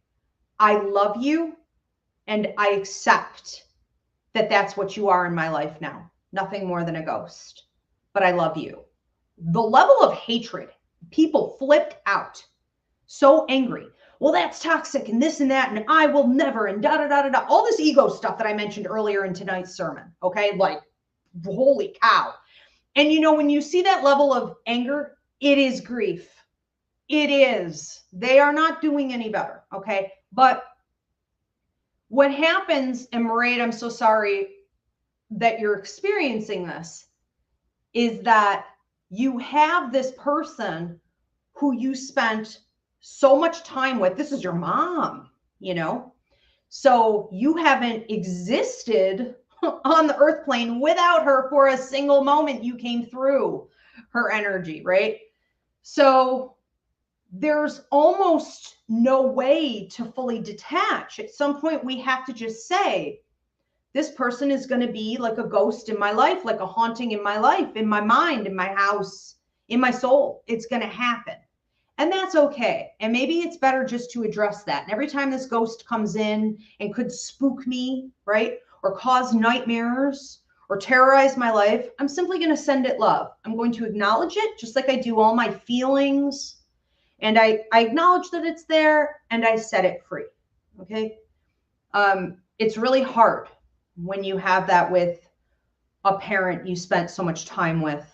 I love you and I accept that that's what you are in my life now. Nothing more than a ghost, but I love you. The level of hatred, people flipped out, so angry. Well, that's toxic and this and that, and I will never, and da da da da da. All this ego stuff that I mentioned earlier in tonight's sermon. Okay, like, holy cow. And you know, when you see that level of anger, it is grief. It is. They are not doing any better. Okay, but what happens, and Mairead, I'm so sorry that you're experiencing this, is that you have this person who you spent so much time with. This is your mom, you know, so you haven't existed on the earth plane without her for a single moment. You came through her energy, right? So there's almost no way to fully detach. At some point, we have to just say, this person is going to be like a ghost in my life, like a haunting in my life, in my mind, in my house, in my soul. It's going to happen. And that's okay. And maybe it's better just to address that. And every time this ghost comes in and could spook me, right, or cause nightmares or terrorize my life, I'm simply going to send it love. I'm going to acknowledge it just like I do all my feelings. And I acknowledge that it's there and I set it free. Okay. It's really hard when you have that with a parent you spent so much time with.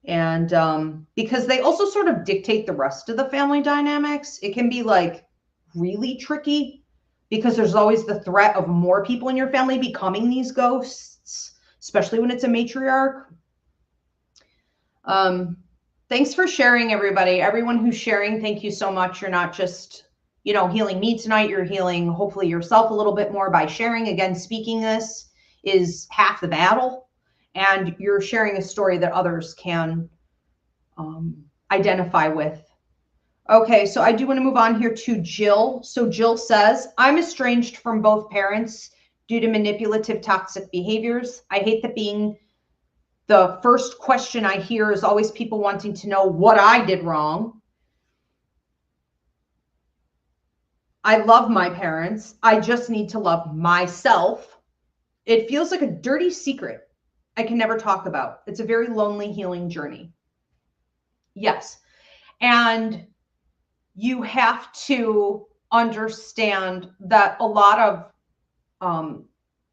And because they also sort of dictate the rest of the family dynamics, it can be like really tricky because there's always the threat of more people in your family becoming these ghosts, especially when it's a matriarch. Thanks for sharing, everybody. Everyone who's sharing, thank you so much. You're not just, you know, healing me tonight. You're healing hopefully yourself a little bit more by sharing. Again, speaking this is half the battle. And you're sharing a story that others can identify with. Okay, so I do want to move on here to Jill. So Jill says, I'm estranged from both parents due to manipulative, toxic behaviors. I hate that being the first question I hear is always people wanting to know what I did wrong. I love my parents. I just need to love myself. It feels like a dirty secret I can never talk about. It's a very lonely healing journey. Yes. And you have to understand that a lot of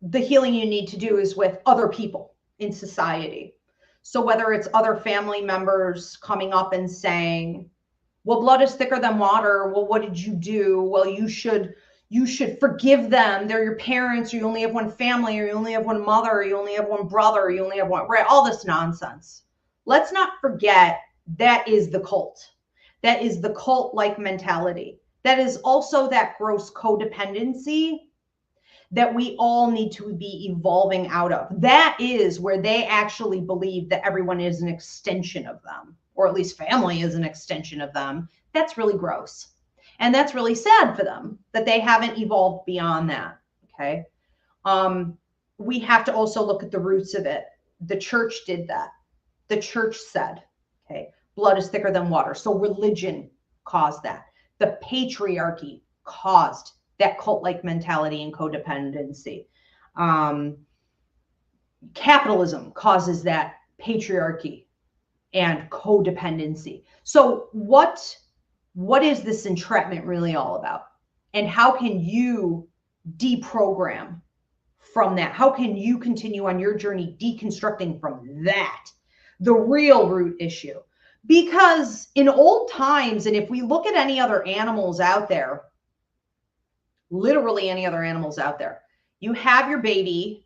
the healing you need to do is with other people in society. So whether it's other family members coming up and saying, well, blood is thicker than water. Well, what did you do? Well, you should forgive them. They're your parents, or you only have one family, or you only have one mother, or you only have one brother, or you only have one, right? All this nonsense. Let's not forget that is the cult. That is the cult-like mentality. That is also that gross codependency that we all need to be evolving out of. That is where they actually believe that everyone is an extension of them, or at least family is an extension of them. That's really gross. And that's really sad for them that they haven't evolved beyond that. Okay. We have to also look at the roots of it. The church did that. The church said, okay, blood is thicker than water. So religion caused that. The patriarchy caused that cult-like mentality and codependency. Capitalism causes that patriarchy and codependency. So what is this entrapment really all about? And how can you deprogram from that? How can you continue on your journey deconstructing from that, the real root issue? Because in old times, and if we look at any other animals out there, literally any other animals out there, you have your baby,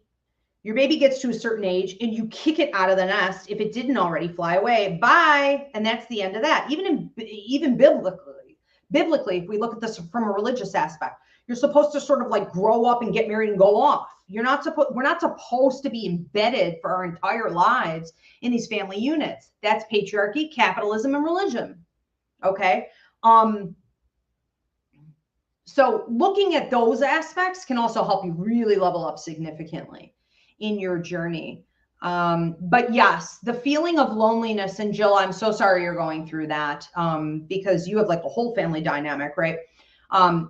Your baby gets to a certain age and you kick it out of the nest if it didn't already fly away. Bye. And that's the end of that. Even biblically, if we look at this from a religious aspect, you're supposed to sort of like grow up and get married and go off. We're not supposed to be embedded for our entire lives in these family units. That's patriarchy, capitalism, and religion. Okay. So looking at those aspects can also help you really level up significantly in your journey. But yes, the feeling of loneliness, and Jill, I'm so sorry you're going through that, because you have like a whole family dynamic, right? And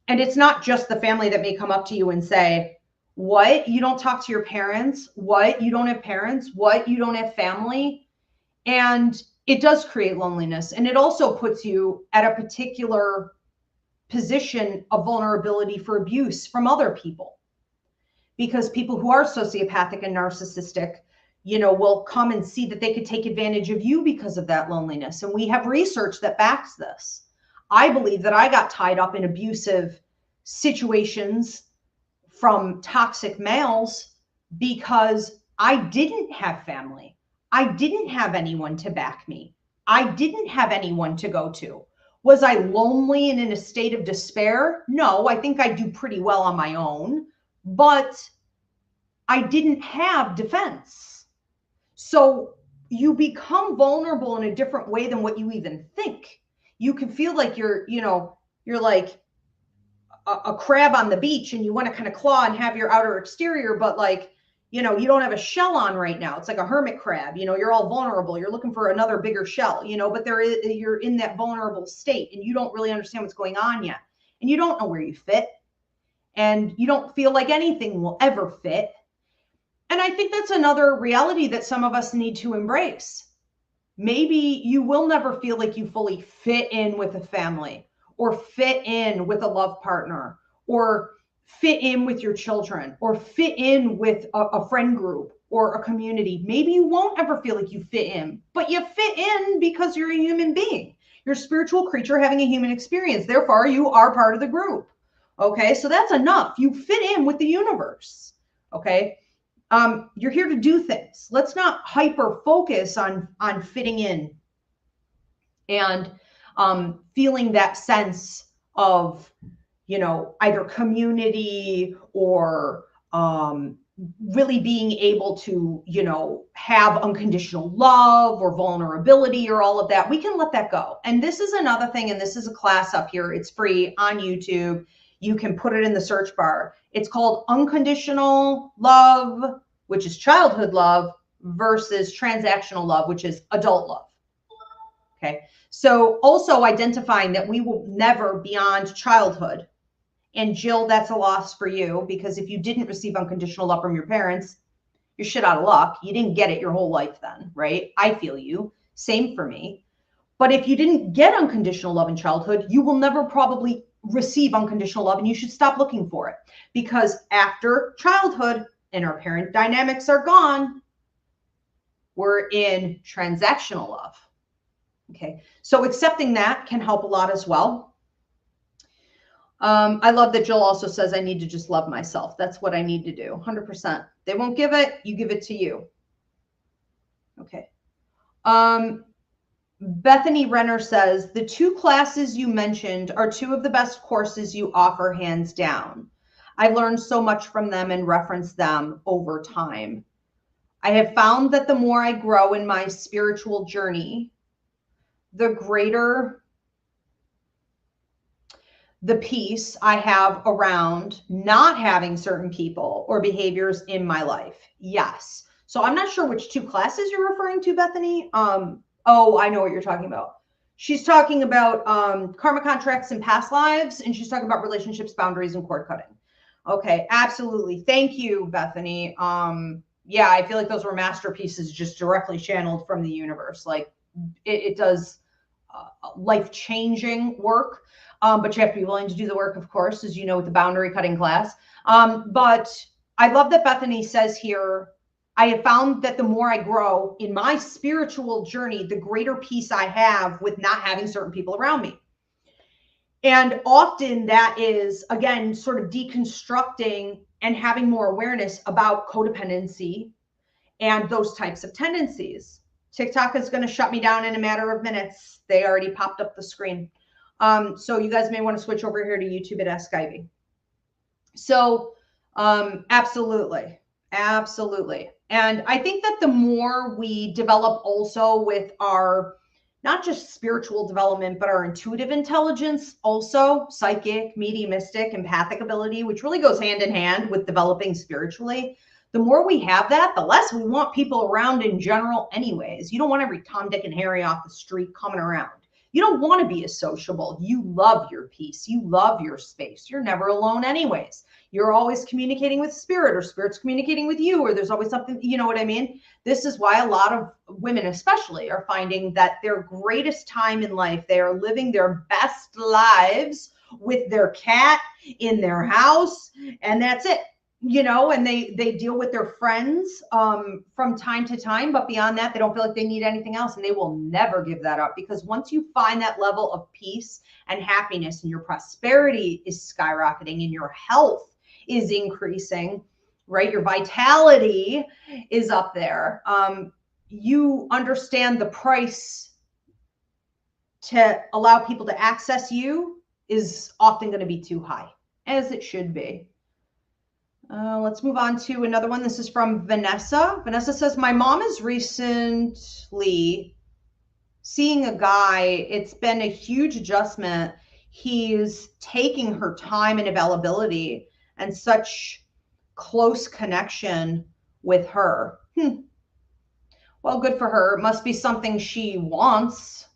it's not just the family that may come up to you and say, what, you don't talk to your parents? What, you don't have parents? What, you don't have family? And it does create loneliness. And it also puts you at a particular position of vulnerability for abuse from other people. Because people who are sociopathic and narcissistic, will come and see that they could take advantage of you because of that loneliness. And we have research that backs this. I believe that I got tied up in abusive situations from toxic males because I didn't have family. I didn't have anyone to back me. I didn't have anyone to go to. Was I lonely and in a state of despair? No, I think I do pretty well on my own, but I didn't have defense. So you become vulnerable in a different way than what you even think. You can feel like you're like a crab on the beach and you want to kind of claw and have your outer exterior, but like, you don't have a shell on right now. It's like a hermit crab, you're all vulnerable. You're looking for another bigger shell, but you're in that vulnerable state and you don't really understand what's going on yet. And you don't know where you fit and you don't feel like anything will ever fit. And I think that's another reality that some of us need to embrace. Maybe you will never feel like you fully fit in with a family or fit in with a love partner or fit in with your children or fit in with a friend group or a community. Maybe you won't ever feel like you fit in, but you fit in because you're a human being. You're a spiritual creature having a human experience. Therefore, you are part of the group. Okay, so that's enough. You fit in with the universe. Okay. You're here to do things. Let's not hyper focus on fitting in and feeling that sense of, either community or really being able to, have unconditional love or vulnerability or all of that. We can let that go. And this is another thing, and this is a class up here. It's free on YouTube. You can put it in the search bar. It's called Unconditional Love, which is childhood love, versus transactional love, which is adult love. Okay. So also identifying that we will never beyond childhood. And Jill, that's a loss for you, because if you didn't receive unconditional love from your parents, you're shit out of luck. You didn't get it your whole life then, right? I feel you. Same for me. But if you didn't get unconditional love in childhood, you will never probably receive unconditional love, and you should stop looking for it, because after childhood and our parent dynamics are gone, we're in transactional love. Okay, so accepting that can help a lot as well. I love that Jill also says I need to just love myself. That's what I need to do. 100%. They won't give it. You give it to you. Okay. Bethany Renner says, the 2 classes you mentioned are 2 of the best courses you offer, hands down. I've learned so much from them and reference them over time. I have found that the more I grow in my spiritual journey, the greater the peace I have around not having certain people or behaviors in my life. Yes. So I'm not sure which 2 classes you're referring to, Bethany. Oh, I know what you're talking about. She's talking about karma contracts and past lives, and she's talking about relationships, boundaries, and cord cutting. Okay, absolutely. Thank you, Bethany. Yeah, I feel like those were masterpieces just directly channeled from the universe. Like it does life-changing work, but you have to be willing to do the work, of course, as you know, with the boundary cutting class. But I love that Bethany says here, I have found that the more I grow in my spiritual journey, the greater peace I have with not having certain people around me. And often that is, again, sort of deconstructing and having more awareness about codependency and those types of tendencies. TikTok is going to shut me down in a matter of minutes. They already popped up the screen. So you guys may want to switch over here to YouTube at Ask Ivy. So absolutely. Absolutely. And I think that the more we develop also with our, not just spiritual development, but our intuitive intelligence, also psychic, mediumistic, empathic ability, which really goes hand in hand with developing spiritually. The more we have that, the less we want people around in general anyways. You don't want every Tom, Dick, and Harry off the street coming around. You don't want to be as sociable. You love your peace. You love your space. You're never alone anyways. You're always communicating with spirit, or spirit's communicating with you, or there's always something, you know what I mean? This is why a lot of women especially are finding that their greatest time in life, they are living their best lives with their cat in their house, and that's it. You know, and they deal with their friends from time to time, but beyond that, they don't feel like they need anything else, and they will never give that up, because once you find that level of peace and happiness, and your prosperity is skyrocketing, and your health is increasing, right? Your vitality is up there. You understand the price to allow people to access you is often going to be too high, as it should be. Let's move on to another one. This is from Vanessa. Vanessa says, my mom is recently seeing a guy. It's been a huge adjustment. He's taking her time and availability and such close connection with her. Well, good for her. It must be something she wants.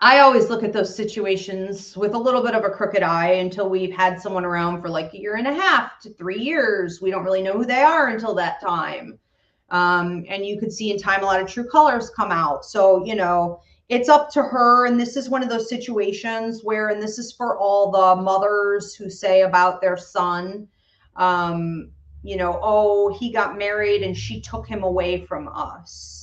I always look at those situations with a little bit of a crooked eye until we've had someone around for like 1.5 to 3 years. We don't really know who they are until that time. And you could see in time a lot of true colors come out. So, you know, it's up to her. And this is one of those situations where, and this is for all the mothers who say about their son, you know, oh, he got married and she took him away from us.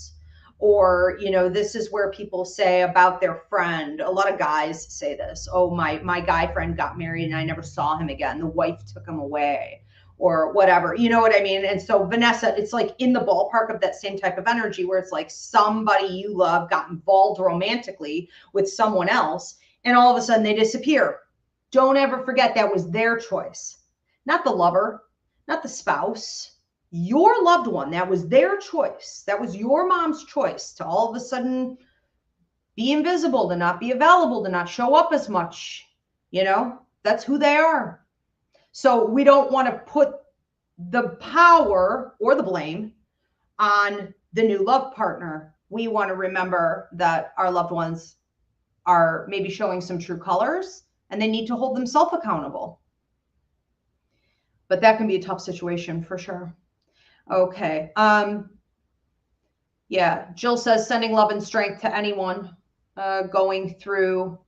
Or, you know, this is where people say about their friend. A lot of guys say this. Oh, my guy friend got married and I never saw him again. The wife took him away, or whatever. You know what I mean? And so Vanessa, it's like in the ballpark of that same type of energy, where it's like somebody you love got involved romantically with someone else, and all of a sudden they disappear. Don't ever forget that was their choice, not the lover, not the spouse. Your loved one, that was their choice. That was your mom's choice to all of a sudden be invisible, to not be available, to not show up as much. You know, that's who they are. So we don't want to put the power or the blame on the new love partner. We want to remember that our loved ones are maybe showing some true colors, and they need to hold themselves accountable. But that can be a tough situation for sure. Okay. Yeah. Jill says, sending love and strength to anyone going through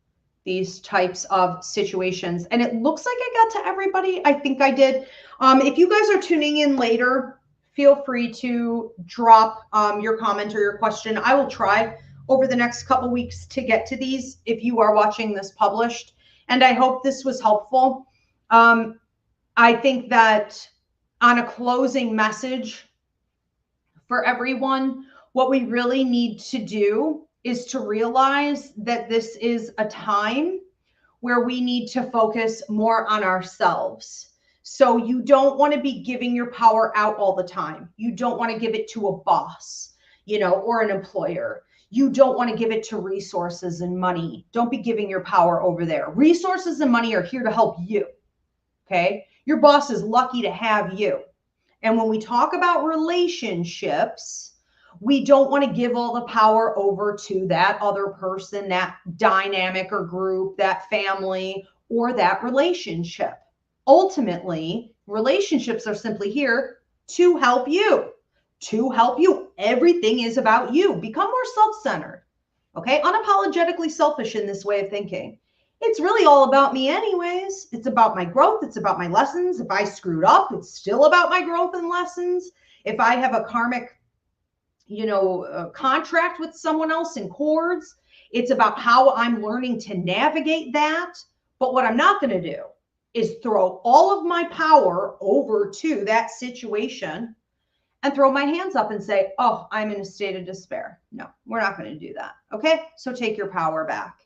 these types of situations. And it looks like I got to everybody. I think I did. If you guys are tuning in later, feel free to drop your comment or your question. I will try over the next couple weeks to get to these if you are watching this published. And I hope this was helpful. I think that on a closing message for everyone, what we really need to do is to realize that this is a time where we need to focus more on ourselves. So you don't want to be giving your power out all the time. You don't want to give it to a boss, you know, or an employer. You don't want to give it to resources and money. Don't be giving your power over there. Resources and money are here to help you. Okay. Your boss is lucky to have you. And when we talk about relationships, we don't want to give all the power over to that other person, that dynamic or group, that family, or that relationship. Ultimately, relationships are simply here to help you, Everything is about you. Become more self-centered, okay? Unapologetically selfish in this way of thinking. It's really all about me anyways. It's about my growth. It's about my lessons. If I screwed up, it's still about my growth and lessons. If I have a karmic, you know, contract with someone else in cords, it's about how I'm learning to navigate that. But what I'm not going to do is throw all of my power over to that situation and throw my hands up and say, oh, I'm in a state of despair. No, we're not going to do that. Okay. So take your power back.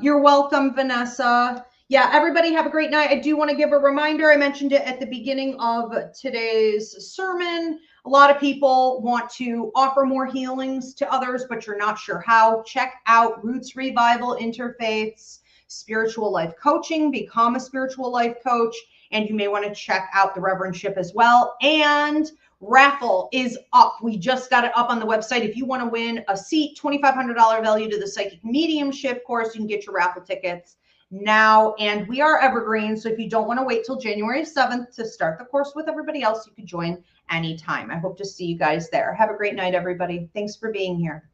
You're welcome, Vanessa. Yeah, everybody have a great night. I do want to give a reminder. I mentioned it at the beginning of today's sermon. A lot of people want to offer more healings to others, but you're not sure how. Check out Roots Revival Interfaiths Spiritual Life Coaching. Become a spiritual life coach. And you may want to check out the Reverendship as well. And raffle is up. We just got it up on the website. If you want to win a seat, $2,500 value to the Psychic Mediumship course, you can get your raffle tickets now. And we are evergreen. So if you don't want to wait till January 7th to start the course with everybody else, you could join anytime. I hope to see you guys there. Have a great night, everybody. Thanks for being here.